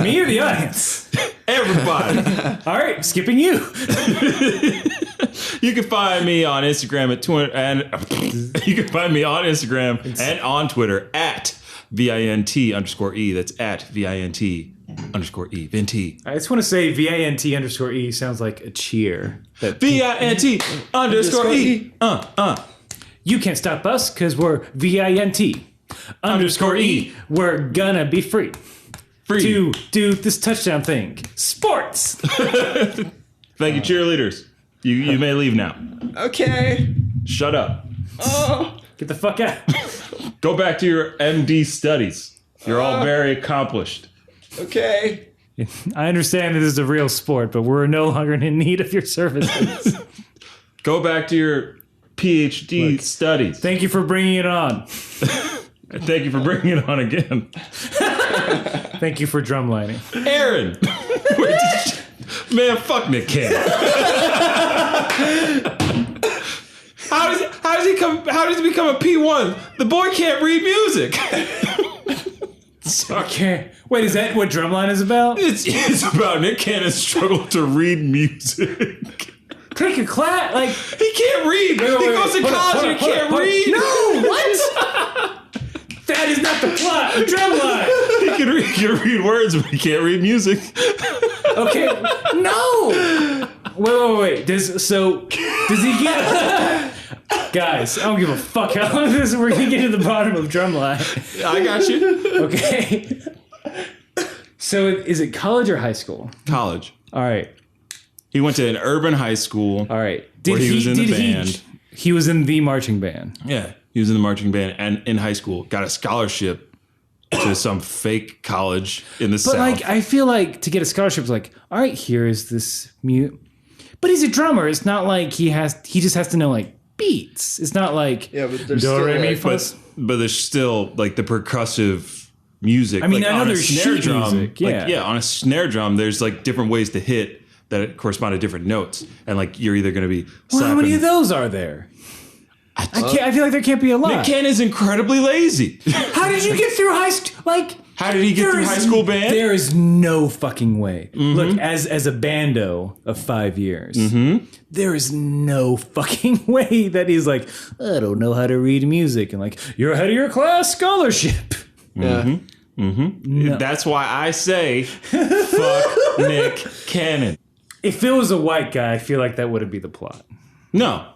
Me or the audience? Everybody. All right, skipping you. You can find me on Instagram at Twitter, and you can find me on Instagram and on Twitter at VINT_E. That's at VINT_E. Vinty. I just want to say VINT_E sounds like a cheer. VINT_E. You can't stop us because we're VINT_E. We're gonna be free to do this touchdown thing. Sports. Thank you, cheerleaders. You may leave now. Okay. Shut up. Oh. Get the fuck out. Go back to your MD studies. You're all very accomplished. Okay. I understand that this is a real sport, but we're no longer in need of your services. Go back to your PhD studies. Thank you for bringing it on. Thank you for bringing it on again. Thank you for drumlining. Aaron! Man, fuck Nick Kane. How does he become a P1? The boy can't read music. Okay. Wait, is that what Drumline is about? It's about Nick Cannon's struggle to read music. Take a class, he can't read. He goes to college and he can't read. No, what? That is not the plot of Drumline. He can read words, but he can't read music. Okay, no. Wait. Does he get? Guys, I don't give a fuck how long this is. We're gonna get to the bottom of Drumline. I got you. Okay. So is it college or high school? College. All right. He went to an urban high school. All right. He was in the band. He was in the marching band. Yeah, he was in the marching band and in high school. Got a scholarship to some fake college in the South. But I feel like to get a scholarship is all right, here is this mute. But he's a drummer. It's not like he just has to know beats. It's not like but there's but there's still the percussive music. I mean, I know there's snare drum. Music, yeah. On a snare drum, there's different ways to hit that correspond to different notes, and you're either going to be. Well, how many of those are there? I feel like there can't be a lot. Nick Cannon is incredibly lazy. How did you get through high school? How did he get through high school band? There is no fucking way. Look, as a bando of 5 years, there is no fucking way that he's like, I don't know how to read music, and like, you're ahead of your class, scholarship. Yeah. No. That's why I say, fuck Nick Cannon. If it was a white guy, I feel like that wouldn't be the plot. No,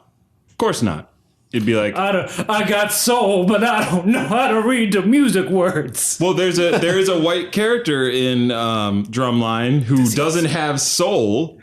of course not. It'd be like, I got soul, but I don't know how to read the music words. well, there is a white character in Drumline who doesn't have soul.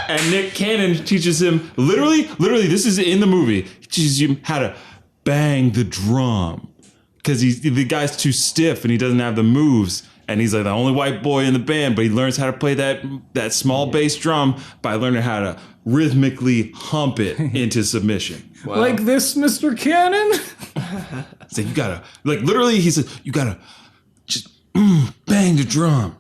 And Nick Cannon teaches him, literally, this is in the movie. He teaches him how to bang the drum. Because the guy's too stiff and he doesn't have the moves. And he's like the only white boy in the band, but he learns how to play that small bass drum by learning how to rhythmically hump it into submission. Wow. Like this, Mr. Cannon? So you gotta, like, literally, he says, you gotta just bang the drum.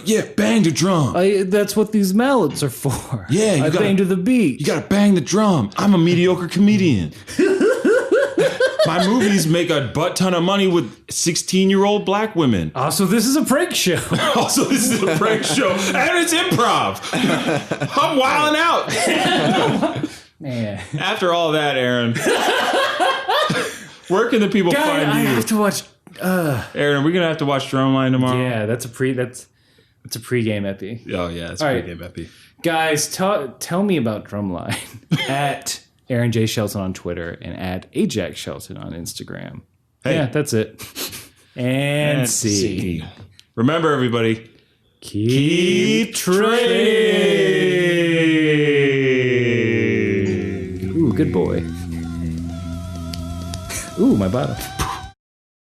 Yeah, bang the drum. That's what these mallets are for. Yeah, I bang to the beat. You gotta bang the drum. I'm a mediocre comedian. My movies make a butt ton of money with 16-year-old black women. Also, this is a prank show. Also, this is a prank show, and it's improv. I'm wilding out. Man. After all that, Aaron, where can the people find you? I have to watch. Aaron, we're gonna have to watch Drumline tomorrow. Yeah, that's a pregame epi. Oh yeah, it's All a right. pregame epi. Guys, tell me about Drumline at Aaron J. Shelton on Twitter and at Ajax Shelton on Instagram. Hey. Yeah, that's it. And see. Remember, everybody, Keep trading. Ooh, good boy. Ooh, my bottom.